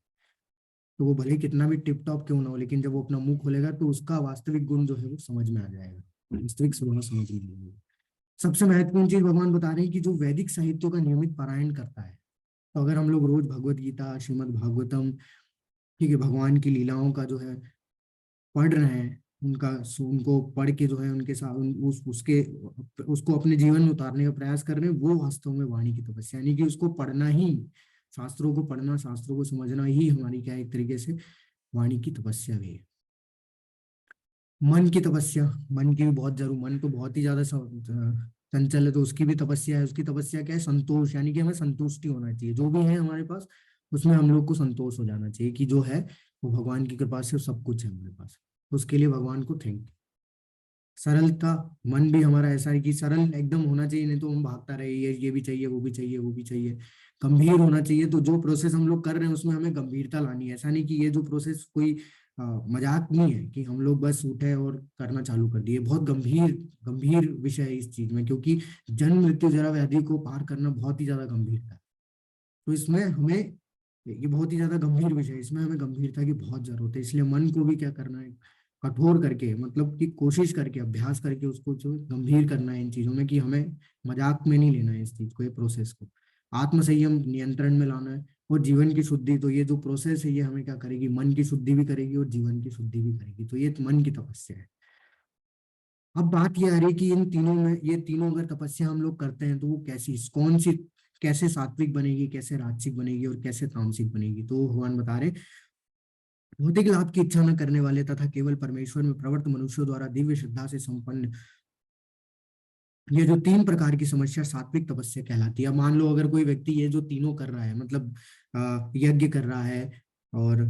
तो वो भले कितना भी टिप टॉप क्यों ना हो, लेकिन जब वो अपना मुंह खोलेगा तो उसका वास्तविक गुण जो है वो समझ में आ जाएगा, वास्तविक स्वभाव समझ में आएगा। सबसे महत्वपूर्ण चीज भगवान बता रहे हैं कि जो वैदिक साहित्यों का नियमित पारायण करता है, तो अगर हम लोग रोज भगवत गीता, श्रीमद् भागवतम, ठीक है, भगवान की लीलाओं का जो है पढ़ रहे हैं, उनको पढ़ के जो है उनके साथ उसको अपने जीवन में उतारने का प्रयास कर रहे हैं, वो वास्तव में वाणी की तपस्या, यानी कि उसको पढ़ना ही, शास्त्रों को पढ़ना, शास्त्रों को समझना ही हमारी क्या एक तरीके से वाणी की तपस्या भी है। मन की तपस्या, मन की भी बहुत जरूर, मन तो बहुत ही ज्यादा चंचल है, तो उसकी भी तपस्या है। उसकी तपस्या क्या है? संतोष, यानी कि हमें संतुष्टि होना चाहिए, जो भी है हमारे पास उसमें हम लोग को संतोष हो जाना चाहिए कि जो है वो भगवान की कृपा से सब कुछ है हमारे पास। उसके लिए भगवान को थैंक। सरलता, मन भी हमारा ऐसा है कि सरल एकदम होना चाहिए, नहीं तो हम भागता रहे, ये भी चाहिए, वो भी चाहिए, वो भी चाहिए। गंभीर होना चाहिए, तो जो प्रोसेस हम लोग कर रहे हैं उसमें हमें गंभीरता लानी है। ऐसा नहीं कि ये जो प्रोसेस कोई मजाक नहीं है कि हम लोग बस उठे और करना चालू कर दिए। बहुत गंभीर गंभीर विषय है इस चीज में, क्योंकि जन्म मृत्यु जरा व्याधि को पार करना बहुत ही ज्यादा गंभीरता है। तो इसमें हमें, ये बहुत ही ज्यादा गंभीर विषय है, इसमें हमें गंभीरता की बहुत जरूरत है। इसलिए मन को भी क्या करना है? कठोर करके, मतलब कि कोशिश करके, अभ्यास करके उसको जो गंभीर करना है इन चीजों में, कि हमें मजाक में नहीं लेना है इस चीज को, ये प्रोसेस को। आत्म संयम नियंत्रण में लाना है, और जीवन की शुद्धि, तो ये जो प्रोसेस है ये हमें क्या करेगी? मन की शुद्धि भी करेगी और जीवन की शुद्धि भी करेगी। तो ये मन की तपस्या है। अब बात ये आ रही है कि इन तीनों में, ये तीनों अगर तपस्या हम लोग करते हैं तो वो कैसी, कौन सी, कैसे सात्विक बनेगी, कैसे राजसिक बनेगी और कैसे तामसिक बनेगी? तो भगवान बता रहे, भौतिक लाभ की इच्छा न करने वाले तथा केवल परमेश्वर में प्रवृत्त मनुष्यों द्वारा दिव्य श्रद्धा से संपन्न ये जो तीन प्रकार की समस्या सात्विक तपस्या कहलाती है। अब मान लो अगर कोई व्यक्ति ये जो तीनों कर रहा है, मतलब यज्ञ कर रहा है और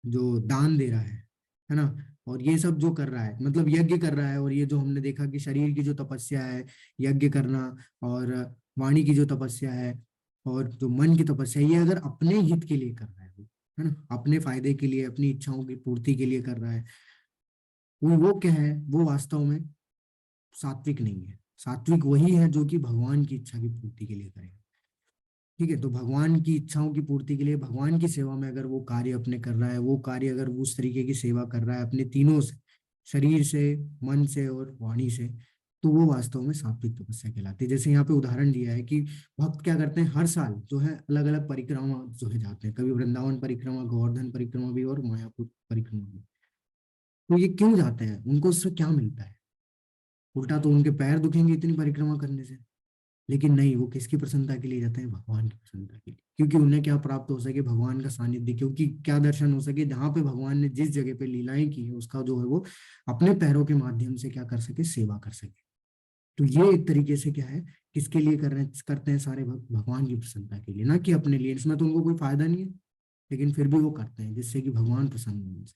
जो दान दे रहा है ना, और ये सब जो कर रहा है, मतलब यज्ञ कर रहा है, और ये जो हमने देखा कि शरीर की जो तपस्या है, यज्ञ करना, और वाणी की जो तपस्या है, और जो मन की तपस्या है, ये अगर अपने हित के लिए कर रहा है वो, है ना, अपने फायदे के लिए, अपनी इच्छाओं की पूर्ति के लिए कर रहा है, वो क्या है? वो वास्तव में सात्विक नहीं है। सात्विक वही है जो कि भगवान की इच्छा की पूर्ति के लिए करेगा। ठीक है, तो भगवान की इच्छाओं की पूर्ति के लिए, भगवान की सेवा में अगर वो कार्य अपने कर रहा है, वो कार्य अगर वो उस तरीके की सेवा कर रहा है अपने तीनों से, शरीर से, मन से और वाणी से, तो वो वास्तव में सात्विक तपस्या कहलाती है। जैसे यहाँ पे उदाहरण दिया है कि भक्त क्या करते हैं, हर साल जो है अलग अलग परिक्रमा जो है जाते हैं, कभी वृंदावन परिक्रमा, गोवर्धन परिक्रमा भी, और मायापुर परिक्रमा भी। तो ये क्यों जाते हैं? उनको उससे क्या मिलता है? उल्टा तो उनके पैर दुखेंगे इतनी परिक्रमा करने से। लेकिन नहीं, वो किसकी प्रसन्नता के लिए जाते हैं? भगवान की प्रसन्नता के लिए। क्योंकि उन्हें क्या प्राप्त हो सके? भगवान का सानिध्य। क्योंकि क्या दर्शन हो सके? जहाँ पे भगवान ने जिस जगह पे लीलाएं की है, उसका जो है वो अपने पैरों के माध्यम से क्या कर सके? सेवा कर सके। तो ये एक तरीके से क्या है, किसके लिए कर रहे हैं, करते हैं सारे भक्त? भगवान की प्रसन्नता के लिए, ना कि अपने लिए। इसमें तो उनको कोई फायदा नहीं है, लेकिन फिर भी वो करते हैं जिससे कि भगवान प्रसन्न हो उनसे।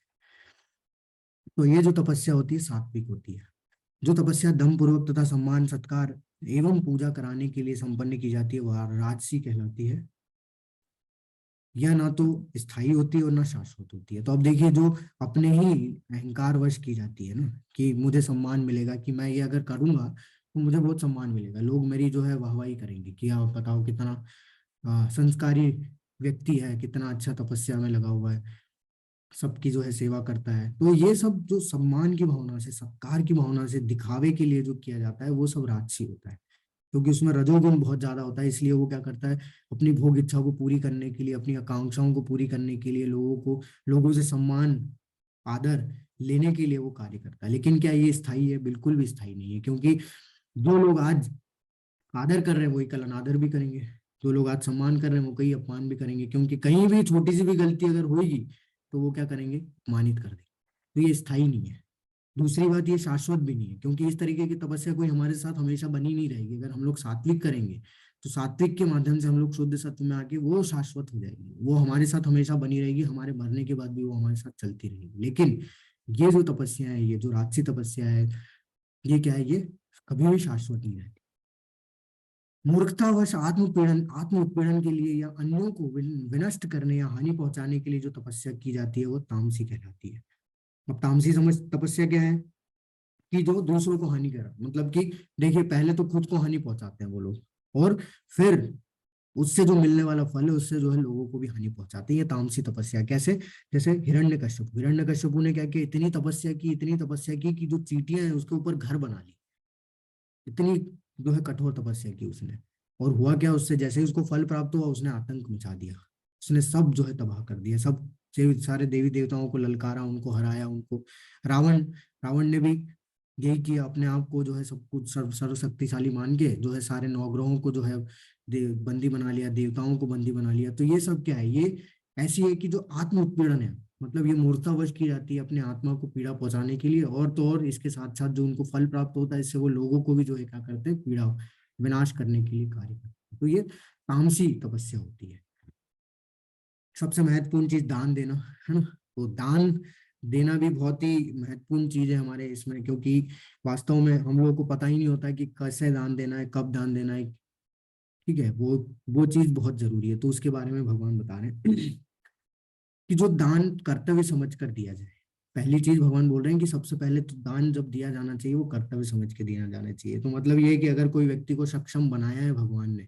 तो ये जो तपस्या होती है सात्विक होती है। जो तपस्या दम पूर्वक तथा सम्मान सत्कार एवं पूजा कराने के लिए संपन्न की जाती है, वह राजसी कहलाती है। यह ना तो स्थायी होती है और ना शाश्वत होती है। तो अब देखिए, जो अपने ही अहंकार वश की जाती है ना, कि मुझे सम्मान मिलेगा, कि मैं ये अगर करूंगा तो मुझे बहुत सम्मान मिलेगा, लोग मेरी जो है वाहवाही करेंगे कि आप बताओ कितना संस्कारी व्यक्ति है, कितना अच्छा तपस्या में लगा हुआ है, सबकी जो है सेवा करता है। तो ये सब जो सम्मान की भावना से, सत्कार की भावना से, दिखावे के लिए जो किया जाता है, वो सब राजसी होता है। क्योंकि उसमें रजोगुण बहुत ज्यादा होता है, इसलिए वो क्या करता है, अपनी भोग इच्छा को पूरी करने के लिए, अपनी आकांक्षाओं को पूरी करने के लिए, लोगों से सम्मान आदर लेने के लिए वो कार्य करता है। लेकिन क्या ये स्थायी है? बिल्कुल भी स्थायी नहीं है। क्योंकि जो लोग आज आदर कर रहे हैं वही कल अनादर भी करेंगे, जो लोग आज सम्मान कर रहे हैं वो कहीं अपमान भी करेंगे, क्योंकि कहीं भी छोटी सी भी गलती अगर होगी तो वो क्या करेंगे? अपमानित कर देंगे। तो ये स्थायी नहीं है। दूसरी बात, ये शाश्वत भी नहीं है, क्योंकि इस तरीके की तपस्या कोई हमारे साथ हमेशा बनी नहीं रहेगी। अगर हम लोग सात्विक करेंगे तो सात्विक के माध्यम से हम लोग शुद्ध सत्व में आके वो शाश्वत हो जाएगी, वो हमारे साथ हमेशा बनी रहेगी, हमारे मरने के बाद भी वो हमारे साथ चलती रहेगी। लेकिन ये जो तपस्या है, ये जो राजसी तपस्या है, ये क्या है? ये कभी भी शाश्वत नहीं रहती। मूर्खतावश आत्म उत्पीड़न के लिए या अन्यों को विनष्ट करने या हानि पहुंचाने के लिए जो तपस्या की जाती है वो तामसी कहलाती है। अब तामसी समझ तपस्या क्या है? कि जो दूसरों को हानि करा, मतलब कि देखिए, पहले तो खुद को हानि पहुंचाते हैं वो लोग, और फिर उससे जो मिलने वाला फल है उससे जो है लोगों को भी हानि पहुंचाते हैं। ये तामसी तपस्या। कैसे? जैसे हिरण्यकश्यप ने क्या किया? इतनी तपस्या की कि जो चींटियां हैं उसके ऊपर घर बना ली। इतनी जो है कठोर तपस्या की उसने। और हुआ क्या? उससे जैसे ही उसको फल प्राप्त हुआ, उसने आतंक मचा दिया, उसने सब जो है तबाह कर दिया, सब सारे देवी देवताओं को ललकारा, उनको हराया, उनको। रावण रावण ने भी यही किया, अपने आप को जो है सब कुछ सर्वशक्तिशाली मान के जो है सारे नवग्रहों को जो है बंदी बना लिया, देवताओं को बंदी बना लिया। तो ये सब क्या है? ये ऐसी है कि जो आत्म उत्पीड़न है, मतलब ये मूर्तावश की जाती है अपने आत्मा को पीड़ा पहुंचाने के लिए, और तो और इसके साथ साथ जो उनको फल प्राप्त होता है इससे वो लोगों को भी जो है क्या करते हैं, पीड़ा विनाश करने के लिए कार्य करते हैं। तो ये तामसी तपस्या होती है। सबसे महत्वपूर्ण चीज दान देना, है ना। तो दान देना भी बहुत ही महत्वपूर्ण चीज है हमारे इसमें, क्योंकि वास्तव में हम लोगों को पता ही नहीं होता कि कैसे दान देना है, कब दान देना है। ठीक है, वो चीज बहुत जरूरी है। तो उसके बारे में भगवान बता रहे हैं कि जो दान कर्तव्य समझ कर दिया जाए। पहली चीज भगवान बोल रहे हैं कि सबसे पहले तो दान जब दिया जाना चाहिए वो कर्तव्य समझ के दिया जाना चाहिए। तो मतलब ये है कि अगर कोई व्यक्ति को सक्षम बनाया है भगवान ने,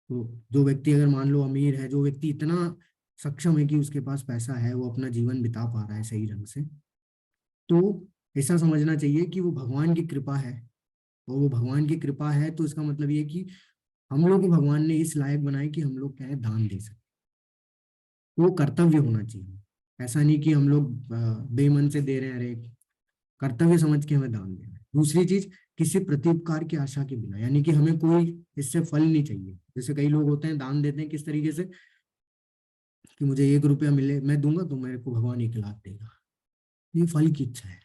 तो जो व्यक्ति अगर मान लो अमीर है, जो व्यक्ति इतना सक्षम है कि उसके पास पैसा है, वो अपना जीवन बिता पा रहा है सही ढंग से, तो ऐसा समझना चाहिए कि वो भगवान की कृपा है। और वो भगवान की कृपा है तो इसका मतलब ये है कि हम लोग को भगवान ने इस लायक बनाए कि हम लोग क्या है, दान दे सकें। वो कर्तव्य होना चाहिए। ऐसा नहीं कि हम लोग बेमन से दे रहे हैं, अरे कर्तव्य समझ के हमें दान देना है। दूसरी चीज, किसी प्रत्युपकार की आशा के बिना, यानी कि हमें कोई इससे फल नहीं चाहिए। जैसे कई लोग होते हैं दान देते हैं किस तरीके से कि मुझे 1 रुपया मिले, मैं दूंगा तो मेरे को भगवान 1 लाख देगा, ये फल की इच्छा है।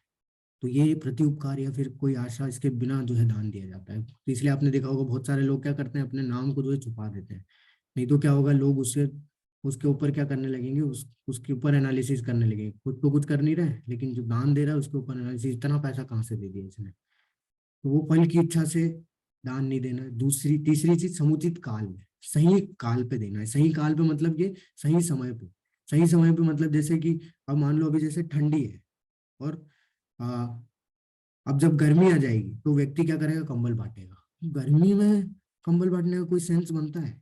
तो ये प्रत्युपकार या फिर कोई आशा इसके बिना जो है दान दिया जाता है। तो इसलिए आपने देखा होगा बहुत सारे लोग क्या करते हैं, अपने नाम को जो है छुपा देते हैं। नहीं तो क्या होगा, लोग उससे उसके ऊपर क्या करने लगेंगे, उसके ऊपर एनालिसिस करने लगेंगे। खुद तो कुछ कर नहीं रहे, लेकिन जो दान दे रहा है उसके ऊपर एनालिसिस, इतना पैसा कहाँ से दे दिया इसने। तो वो फल की इच्छा से दान नहीं देना है। दूसरी तीसरी चीज, समुचित काल में सही काल पे देना है। सही काल पे मतलब ये सही समय पे। सही समय पे मतलब जैसे कि अब मान लो अभी जैसे ठंडी है, और आ, अब जब गर्मी आ जाएगी तो व्यक्ति क्या करेगा, कंबल बांटेगा। गर्मी में कंबल बांटने का कोई सेंस बनता है?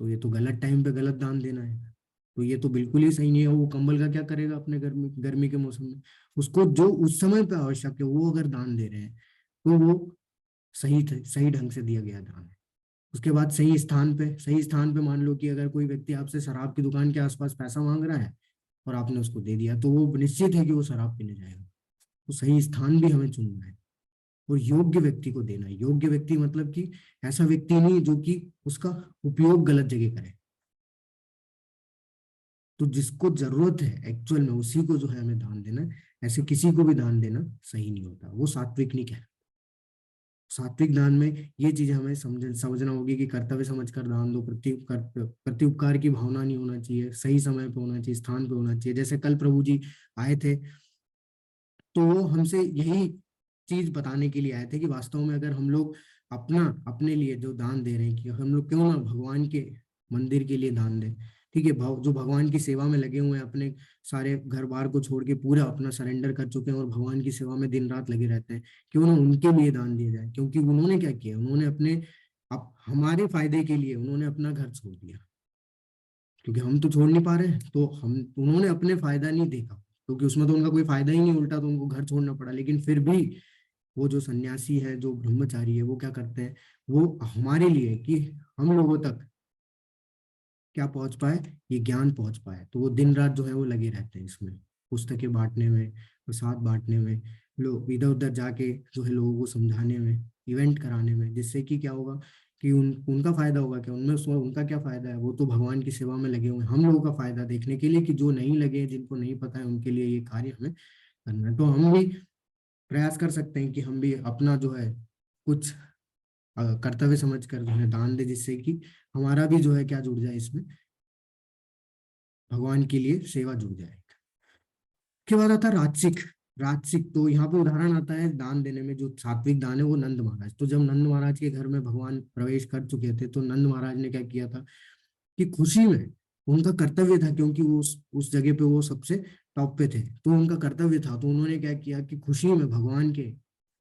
तो ये तो गलत टाइम पे गलत दान देना है। तो ये तो बिल्कुल ही सही नहीं है। वो कंबल का क्या करेगा अपने गर्मी गर्मी के मौसम में? उसको जो उस समय पे आवश्यक है वो अगर दान दे रहे हैं तो वो सही ढंग से दिया गया दान है। उसके बाद सही स्थान पे मान लो कि अगर कोई व्यक्ति आपसे शराब की दुकान के आसपास पैसा मांग रहा है और आपने उसको दे दिया, तो वो निश्चित है कि वो शराब पीने जाएगा। तो सही स्थान भी हमें चुनना है और योग्य व्यक्ति को देना है। योग्य व्यक्ति मतलब कि ऐसा व्यक्ति नहीं जो कि उसका उपयोग गलत जगह करे। तो जिसको जरूरत है एक्चुअल में उसी को जो है हमें दान देना है। ऐसे किसी को भी दान देना सही नहीं होता, वो सात्विक नहीं कहलाता। सात्विक दान में ये चीजें हमें समझना होगी कि कर्तव्य समझकर दान दो। प्रत्युपकार की भावना नहीं होना चाहिए, सही समय पे होना चाहिए, स्थान पे होना चाहिए। जैसे कल प्रभु जी आए थे तो वो हमसे यही चीज बताने के लिए आए थे कि वास्तव में अगर हम लोग अपना अपने लिए जो दान दे रहे हैं, कि हम लोग क्यों ना भगवान के मंदिर के लिए दान दें। ठीक है, जो भगवान की सेवा में लगे हुए हैं, अपने सारे घर बार को छोड़ के पूरा अपना सरेंडर कर चुके हैं और भगवान की सेवा में दिन रात लगे रहते हैं, क्यों ना उनके लिए दान दिया जाए। क्योंकि उन्होंने क्या किया, उन्होंने अपने हमारे फायदे के लिए उन्होंने अपना घर छोड़ दिया। क्योंकि हम तो छोड़ नहीं पा रहे हैं, तो हम उन्होंने अपने फायदा नहीं देखा, क्योंकि उसमें तो उनका कोई फायदा ही नहीं, उल्टा तो उनको घर छोड़ना पड़ा। लेकिन फिर भी वो जो सन्यासी है, जो ब्रह्मचारी है, वो क्या करते हैं, वो हमारे लिए कि हम लोगों तक क्या पहुंच पाए, ये ज्ञान पहुंच पाए। तो वो दिन रात जो है वो लगे रहते हैं इसमें, पुस्तकें बांटने में, प्रसाद बांटने में, लोग इधर उधर जाके जो है लोगों को समझाने में, इवेंट कराने में। जिससे कि क्या होगा कि उनका फायदा होगा क्या, उनमें उनका क्या फायदा है, वो तो भगवान की सेवा में लगे हुए हैं। हम लोगों का फायदा देखने के लिए कि जो नहीं लगे, जिनको नहीं पता है, उनके लिए ये कार्य हमें करना है। तो हम भी प्रयास कर सकते हैं कि हम भी अपना जो है कुछ कर्तव्य समझ कर जो है दान दे, जिससे कि हमारा भी जो है क्या जुड़ जाए इसमें, भगवान के लिए सेवा जुड़ जाए। के बाद आता है राजसिक। राजसिक तो यहाँ पे उदाहरण आता है दान देने में। जो सात्विक दान है वो नंद महाराज। तो जब नंद महाराज के घर में भगवान प्रवेश कर चुके थे तो नंद महाराज ने क्या किया था कि खुशी में, उनका कर्तव्य था, क्योंकि वो उस जगह पे वो सबसे टॉप पे थे, तो उनका कर्तव्य था। तो उन्होंने क्या किया कि खुशी में भगवान के,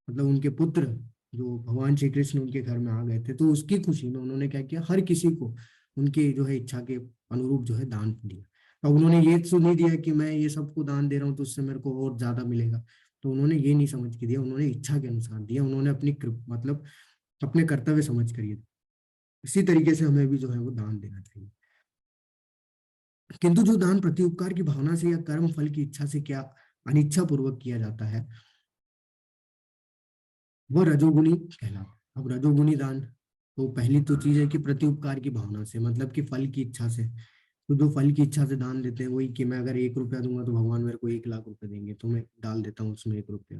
मतलब उनके पुत्र जो भगवान श्री कृष्ण उनके घर में आ गए थे, तो उसकी खुशी में उन्होंने क्या किया, हर किसी को उनके जो है इच्छा के अनुरूप जो है दान दिया। तो उन्होंने ये सुन नहीं दिया कि मैं ये सबको दान दे रहा हूँ तो उससे मेरे को और ज्यादा मिलेगा। तो उन्होंने ये नहीं समझ के दिया, उन्होंने इच्छा के अनुसार दिया। उन्होंने अपनी मतलब अपने कर्तव्य समझ कर ये। इसी तरीके से हमें भी जो है वो दान देना चाहिए। किंतु जो दान प्रति उपकार की भावना से या कर्म फल की इच्छा से क्या अनिच्छा पूर्वक किया जाता है, वह रजोगुणी कहलाता है। अब रजोगुणी दान, तो पहली तो चीज है कि प्रति उपकार की भावना से, मतलब कि फल की इच्छा से। तो जो फल की इच्छा से दान देते हैं वही, कि मैं अगर 1 रुपया दूंगा तो भगवान मेरे को 1 लाख रुपए देंगे, तो मैं डाल देता हूँ उसमें 1 रुपया।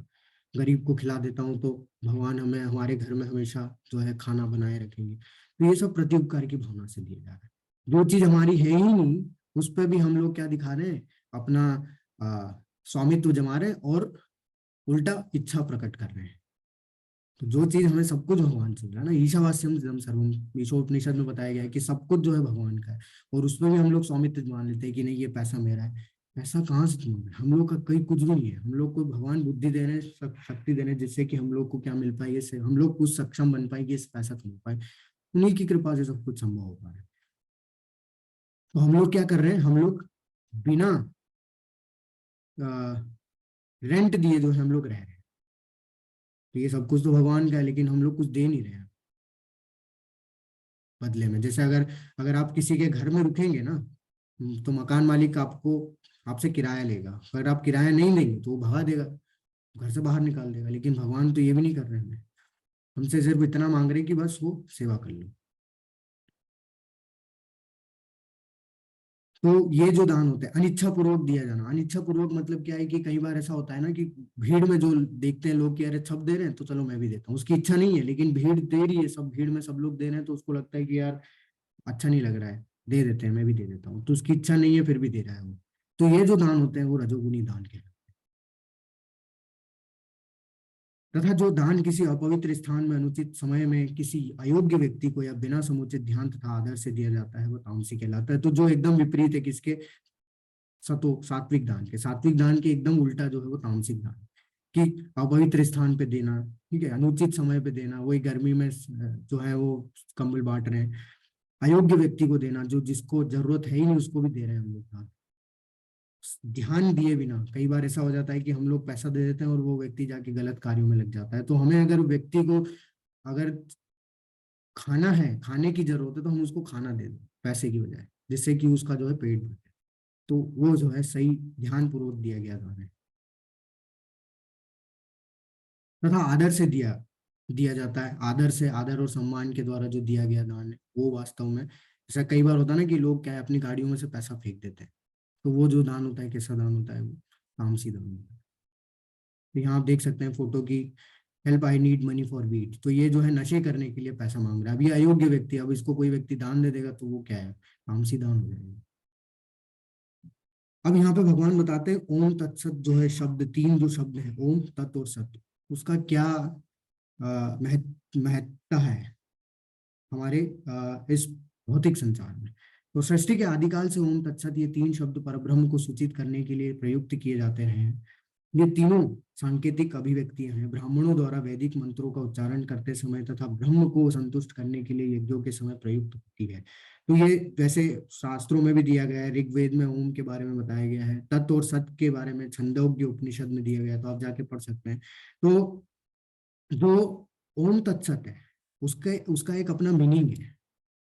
गरीब को खिला देता हूँ तो भगवान हमें हमारे घर में हमेशा जो है खाना बनाए रखेंगे। तो ये सब प्रत्युपकार की भावना से दिया जा रहा है। जो चीज हमारी है ही नहीं उस पर भी हम लोग क्या दिखा रहे हैं, अपना स्वामित्व जमा रहे हैं और उल्टा इच्छा प्रकट कर रहे हैं। तो जो चीज हमें सब कुछ भगवान से मिला ना, ईशावास्यम इदं सर्वम, ईशोपनिषद में बताया गया है कि सब कुछ जो है भगवान का है, और उसमें भी हम लोग स्वामित्व मान लेते हैं कि नहीं ये पैसा मेरा है। ऐसा कहाँ से तुम, हम लोग का कहीं कुछ भी नहीं है। हम लोग को भगवान बुद्धि दे रहे हैं, शक्ति दे रहे हैं, जिससे कि हम लोग को क्या मिल पाए, इससे हम लोग कुछ सक्षम बन पाए कि इस पैसा कमा पाए। उन्हीं की कृपा से सब कुछ संभव हो पा रहा है। तो हम लोग क्या कर रहे हैं, हम लोग बिना रेंट दिए जो है हम लोग रह रहे हैं। तो ये सब कुछ तो भगवान का है, लेकिन हम लोग कुछ दे नहीं रहे हैं बदले में। जैसे अगर अगर आप किसी के घर में रुकेंगे ना, तो मकान मालिक आपको आपसे किराया लेगा। अगर आप किराया नहीं देंगे तो वो भगा देगा, घर से बाहर निकाल देगा। लेकिन भगवान तो ये भी नहीं कर रहे हैं, हमसे सिर्फ इतना मांग रहे कि बस वो सेवा कर लो। तो ये जो दान होता है अनिच्छा पूर्वक दिया जाना, अनिच्छा पूर्वक मतलब क्या है कि कई बार ऐसा होता है ना कि भीड़ में जो देखते हैं लोग कि अरे सब दे रहे हैं तो चलो मैं भी देता हूँ, उसकी इच्छा नहीं है लेकिन भीड़ दे रही है, सब भीड़ में सब लोग दे रहे हैं तो उसको लगता है कि यार अच्छा नहीं लग रहा है, दे देते हैं, मैं भी दे देता हूँ। तो उसकी इच्छा नहीं है फिर भी दे रहा है वो। तो ये जो दान होते हैं वो रजोगुनी दान कहलाते हैं। तथा जो दान किसी अपवित्र स्थान में अनुचित समय में किसी अयोग्य व्यक्ति को या बिना समुचित ध्यान तथा आदर से दिया जाता है वो तामसिक कहलाता है। तो जो एकदम विपरीत है किसके, सात्विक दान के, सात्विक दान के एकदम उल्टा जो है वो तामसिक दान, कि अपवित्र स्थान पे देना, ठीक है, अनुचित समय पे देना, वही गर्मी में जो है वो कंबल बांट रहे हैं, अयोग्य व्यक्ति को देना, जो जिसको जरूरत है ही नहीं उसको भी दे रहे हैं हम लोग दान, ध्यान दिए बिना। कई बार ऐसा हो जाता है कि हम लोग पैसा दे देते हैं और वो व्यक्ति जाके गलत कार्यों में लग जाता है। तो हमें अगर व्यक्ति को अगर खाना है, खाने की जरूरत है, तो हम उसको खाना दे दें पैसे की बजाय, जिससे कि उसका जो है पेट भरे। तो वो जो है सही ध्यान पूर्वक दिया गया दान है। तथा आदर से दिया दिया जाता है, आदर से, आदर और सम्मान के द्वारा जो दिया गया दान है वो वास्तव में, ऐसा कई बार होता है ना कि लोग क्या है अपनी गाड़ियों में से पैसा फेंक देते हैं, तो वो जो दान होता है कैसा दान होता है, वो तामसी दान होता है। तो यहाँ आप देख सकते हैं फोटो की, help I need money for wheat, तो ये जो है नशे करने के लिए पैसा मांग रहा है। अब ये अयोग्य व्यक्ति, अब इसको कोई व्यक्ति दान दे देगा तो वो क्या है, तामसी दान हो जाएगा। अब यहाँ पे भगवान बताते हैं ओम तत्सत जो है शब्द, तीन जो शब्द है ओम तत् और सत, उसका क्या महत्ता है हमारे इस भौतिक संसार में। तो सृष्टि के आदिकाल से ओम तत्सत ये तीन शब्द परब्रह्म को सूचित करने के लिए प्रयुक्त किए जाते रहे हैं। ये तीनों सांकेतिक अभिव्यक्तियां हैं, ब्राह्मणों द्वारा वैदिक मंत्रों का उच्चारण करते समय तथा ब्रह्म को संतुष्ट करने के लिए यज्ञों के समय प्रयुक्त होती है। तो ये वैसे शास्त्रों में भी दिया गया है, ऋग्वेद में ओम के बारे में बताया गया है, तत् और सत के बारे में छंदोग्य उपनिषद में दिया गया है, तो आप जाके पढ़ सकते हैं। तो जो ओम तत्सत है उसके उसका एक अपना मीनिंग है।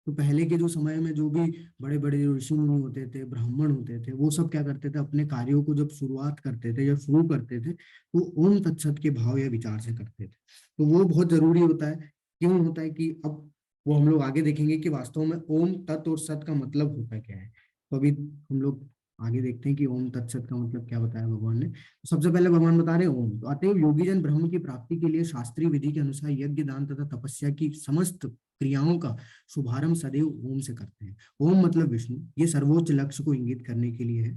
तो पहले के जो समय में जो भी बड़े बड़े ऋषि मुनि होते थे, ब्राह्मण होते थे, वो सब क्या करते थे, अपने कार्यों को जब शुरुआत करते थे या शुरू करते थे तो ओम तत्सत के भाव या विचार से करते थे। तो वो बहुत जरूरी होता है। क्यों होता है कि अब वो हम लोग आगे देखेंगे कि वास्तव में ओम तत् और सत का मतलब होता क्या है। तो अभी हम लोग आगे देखते हैं कि ओम तत्सत का मतलब क्या बताया भगवान ने। तो सबसे पहले भगवान बता रहे हैं ओम। तो अतएव योगी जन ब्रह्म की प्राप्ति के लिए शास्त्रीय विधि के अनुसार यज्ञ, दान तथा तपस्या की समस्त क्रियाओं का शुभारंभ सदैव ओम से करते हैं। ओम मतलब विष्णु, ये सर्वोच्च लक्ष्य को इंगित करने के लिए है,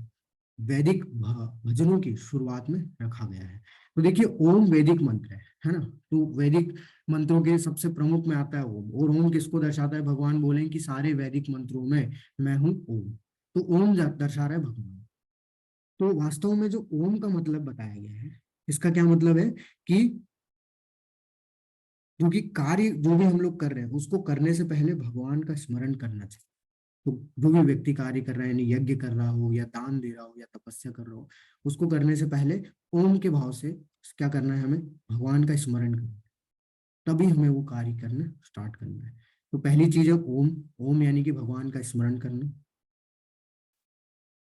वैदिक भजनों की शुरुआत में रखा गया है। तो देखिए ओम वैदिक मंत्र है ना। तो वैदिक मंत्रों के सबसे प्रमुख में आता है ओम। और ओम किसको दर्शाता है, भगवान बोले कि सारे वैदिक मंत्रों में मैं हूँ ओम। तो ओम दर्शा रहा है भगवान। तो वास्तव में जो ओम का मतलब बताया गया है, इसका क्या मतलब है कि जो कि कार्य जो भी हम लोग कर रहे हैं उसको करने से पहले भगवान का स्मरण करना चाहिए। तो जो भी व्यक्ति कार्य कर रहा है, यानी यज्ञ कर रहा हो या दान दे रहा हो या तपस्या कर रहा हो, उसको करने से पहले ओम के भाव से क्या करना है, हमें भगवान का स्मरण करना है, तभी हमें वो कार्य करना स्टार्ट करना है। तो पहली चीज है ओम, ओम यानी कि भगवान का स्मरण करना।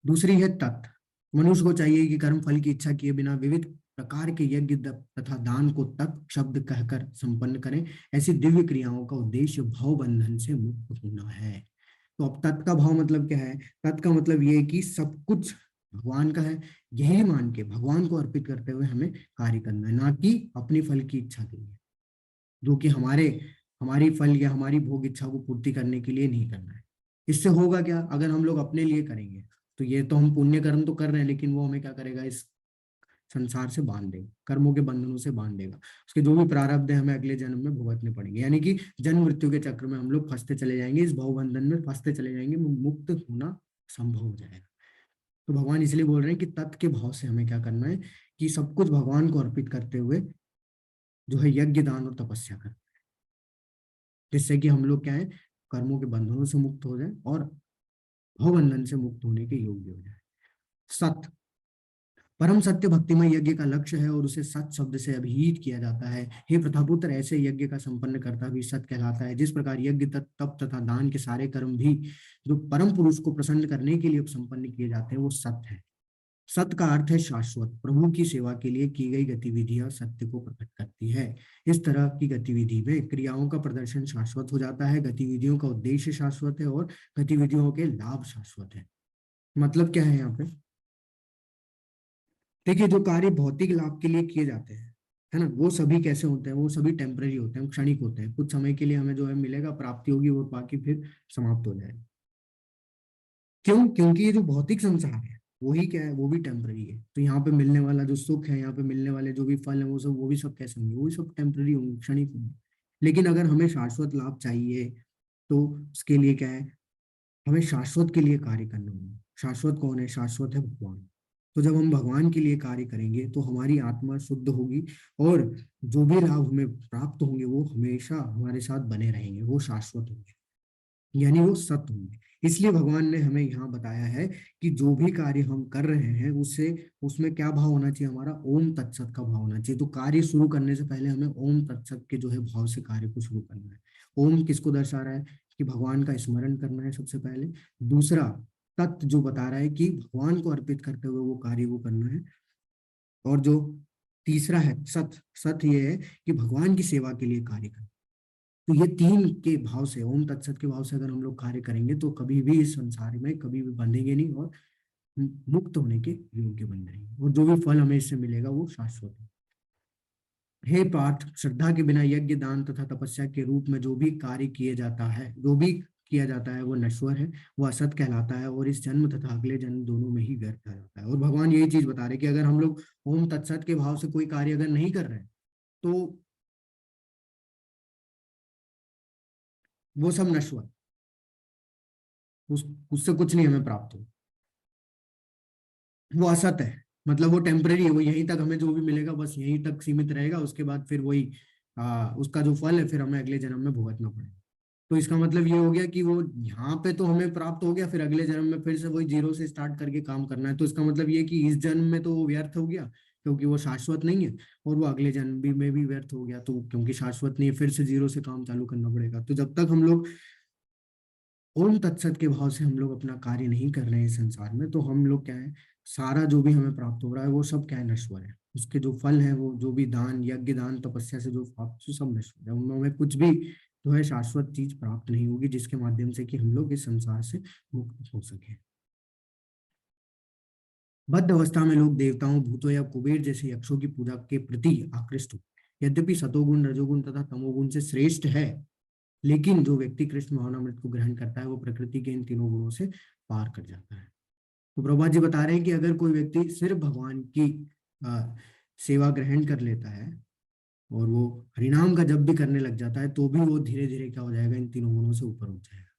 दूसरी है तत्। मनुष्य को चाहिए कि कर्म फल की इच्छा किए बिना विविध प्रकार के यज्ञ तथा दान को तत् शब्द कहकर संपन्न करें। ऐसी दिव्य क्रियाओं का उद्देश्य भव बंधन से मुक्त होना है। तो अब तत् का भाव मतलब क्या है? तत् का मतलब ये है कि सब कुछ भगवान का है, यही मान के भगवान को अर्पित करते हुए हमें कार्य करना है, ना कि अपनी फल की इच्छा के लिए, जो कि हमारी फल या हमारी भोग इच्छा को पूर्ति करने के लिए नहीं करना है। इससे होगा क्या? अगर हम लोग अपने लिए करेंगे तो ये तो हम पुण्य कर्म तो कर रहे हैं, लेकिन वो हमें क्या करेगा? इस संसार से बांध देगा, कर्मों के बंधनों से बांध देगा। उसके जो भी प्रारब्ध है हमें अगले जन्म में भुगतने पड़ेंगे, यानी कि जन्म मृत्यु के चक्र में हम लोग फंसते चले जाएंगे, इस भव बंधन में फंसते चले जाएंगे, मुक्त होना संभव हो जाएगा। तो भगवान इसलिए बोल रहे हैं कि तत् के भाव से हमें क्या करना है कि सब कुछ भगवान को अर्पित करते हुए जो है यज्ञ दान और तपस्या करना, जिससे कि हम लोग क्या है, कर्मों के बंधनों से मुक्त हो जाए और भवबंधन से मुक्त होने के योग्य हो जाए। सत, परम सत्य भक्तिमय यज्ञ का लक्ष्य है और उसे सत शब्द से अभिहित किया जाता है। हे प्रथापुत्र, ऐसे यज्ञ का संपन्न करता भी सत कहलाता है। जिस प्रकार यज्ञ तप तथा दान के सारे कर्म भी जो परम पुरुष को प्रसन्न करने के लिए संपन्न किए जाते हैं वो सत है। सत का अर्थ है शाश्वत, प्रभु की सेवा के लिए की गई गतिविधियां सत्य को प्रकट करती है। इस तरह की गतिविधि में क्रियाओं का प्रदर्शन शाश्वत हो जाता है, गतिविधियों का उद्देश्य शाश्वत है और गतिविधियों के लाभ शाश्वत है। मतलब क्या है यहाँ पे? देखिए, जो कार्य भौतिक लाभ के लिए किए जाते हैं, है ना, वो सभी कैसे होते हैं? वो सभी टेम्पररी होते हैं, क्षणिक होते हैं। कुछ समय के लिए हमें जो है मिलेगा, प्राप्ति होगी, वो बाकी फिर समाप्त हो जाएगा। क्यों? क्योंकि ये जो भौतिक संसार है वही क्या है, वो भी टेम्पररी है। तो यहाँ पे मिलने वाला जो सुख है, यहाँ पे मिलने वाले जो भी फल है, वो भी सब कैसे होंगे? वो भी सब टेम्पररी होंगे, क्षणिक होंगे। लेकिन अगर हमें शाश्वत लाभ चाहिए तो उसके लिए क्या है, हमें शाश्वत के लिए कार्य करना होगा। शाश्वत कौन है? शाश्वत है भगवान। तो जब हम भगवान के लिए कार्य करेंगे तो हमारी आत्मा शुद्ध होगी और जो भी लाभ हमें प्राप्त होंगे वो हमेशा हमारे साथ बने रहेंगे, वो शाश्वत होंगे, यानी वो सत्य होंगे। इसलिए भगवान ने हमें यहाँ बताया है कि जो भी कार्य हम कर रहे हैं उससे उसमें क्या भाव होना चाहिए? हमारा ओम तत्सत का भाव होना चाहिए। तो कार्य शुरू करने से पहले हमें ओम तत्सत के जो है भाव से कार्य को शुरू करना है। ओम किसको दर्शा रहा है? कि भगवान का स्मरण करना है सबसे पहले। दूसरा, तत् जो बता रहा है कि भगवान को अर्पित करते हुए वो कार्य को करना है। और जो तीसरा है सत, सत ये है कि भगवान की सेवा के लिए कार्य करना। तो ये तीन के भाव से, ओम तत्सत के भाव से अगर हम लोग कार्य करेंगे तो कभी भी इस संसार में कभी भी बंधेंगे नहीं और मुक्त होने के योग्य बन जाएंगे, और जो भी फल हमें इससे मिलेगा वो शाश्वत है। हे पार्थ, श्रद्धा के बिना यज्ञ दान तथा तपस्या के रूप में जो भी कार्य किया जाता है, वो नश्वर है, वो असत कहलाता है और इस जन्म तथा अगले जन्म दोनों में ही व्यर्थ आ जाता है। और भगवान यही चीज बता रहे कि अगर हम लोग ओम तत्सत के भाव से कोई कार्य अगर नहीं कर रहे हैं तो वो सब नश्वर, उससे कुछ नहीं हमें प्राप्त हो, वो असत है। मतलब वो टेम्परेरी है, वो यहीं तक हमें जो भी मिलेगा बस यहीं तक सीमित रहेगा, उसके बाद फिर वही उसका जो फल है फिर हमें अगले जन्म में भुगतना पड़ेगा। तो इसका मतलब ये हो गया कि वो यहाँ पे तो हमें प्राप्त हो गया, फिर अगले जन्म में फिर से वही जीरो से स्टार्ट करके काम करना है। तो इसका मतलब ये कि इस जन्म में तो वो व्यर्थ हो गया क्योंकि वो शाश्वत नहीं है, और वो अगले जन्म भी में भी व्यर्थ हो गया तो क्योंकि शाश्वत नहीं है, फिर से जीरो से काम चालू करना पड़ेगा। तो जब तक हम लोग ओम तत्सत के भाव से हम लोग अपना कार्य नहीं कर रहे हैं इस संसार में, तो हम लोग क्या है, सारा जो भी हमें प्राप्त हो रहा है वो सब क्या है, नश्वर है। उसके जो फल है, वो जो भी दान, यज्ञ दान तपस्या से जो प्राप्त, सब नश्वर है। उनमें हमें कुछ भी जो है शाश्वत चीज प्राप्त नहीं होगी जिसके माध्यम से कि हम लोग इस संसार से मुक्त हो सके। बद्ध अवस्था में लोग देवताओं, भूतों या कुबेर जैसे यक्षों की पूजा के प्रति आकृष्ट हो। यद्यपि सतोगुण, रजोगुण तथा तमोगुण से श्रेष्ठ है, लेकिन जो व्यक्ति कृष्ण भावनामृत को ग्रहण करता है वो प्रकृति के इन तीनों गुणों से पार कर जाता है। तो प्रभुपाद जी बता रहे हैं कि अगर कोई व्यक्ति सिर्फ भगवान की सेवा ग्रहण कर लेता है और वो हरिनाम का जप भी करने लग जाता है तो भी वो धीरे धीरे क्या हो जाएगा, इन तीनों गुणों से ऊपर उठ जाएगा।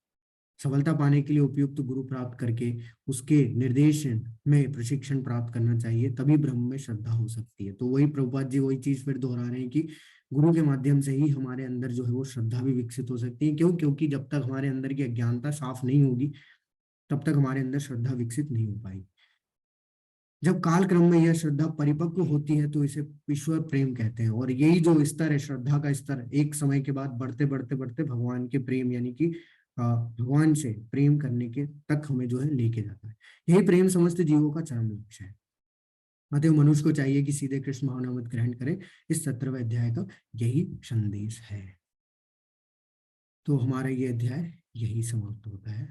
सफलता पाने के लिए उपयुक्त गुरु प्राप्त करके उसके निर्देशन में प्रशिक्षण प्राप्त करना चाहिए, तभी ब्रह्म में श्रद्धा हो सकती है। तो वही प्रभुपाद जी वही चीज फिर दोहरा रहे हैं कि गुरु के माध्यम से ही हमारे अंदर जो है वो श्रद्धा भी विकसित हो सकती है। क्यों? क्योंकि जब तक हमारे अंदर की अज्ञानता साफ नहीं होगी तब तक हमारे अंदर श्रद्धा विकसित नहीं हो पाएगी। जब काल क्रम में यह श्रद्धा परिपक्व होती है तो इसे ईश्वर प्रेम कहते हैं, और यही जो स्तर है, श्रद्धा का स्तर, एक समय के बाद बढ़ते बढ़ते बढ़ते भगवान के प्रेम यानी कि भगवान से प्रेम करने के तक हमें जो है लेके जाता है। यही प्रेम समस्त जीवों का चरम लक्ष्य है। अतः मनुष्य को चाहिए कि सीधे कृष्ण भावनामृत ग्रहण करें। इस 17वें अध्याय का यही संदेश है। तो हमारा ये अध्याय यही समाप्त होता है।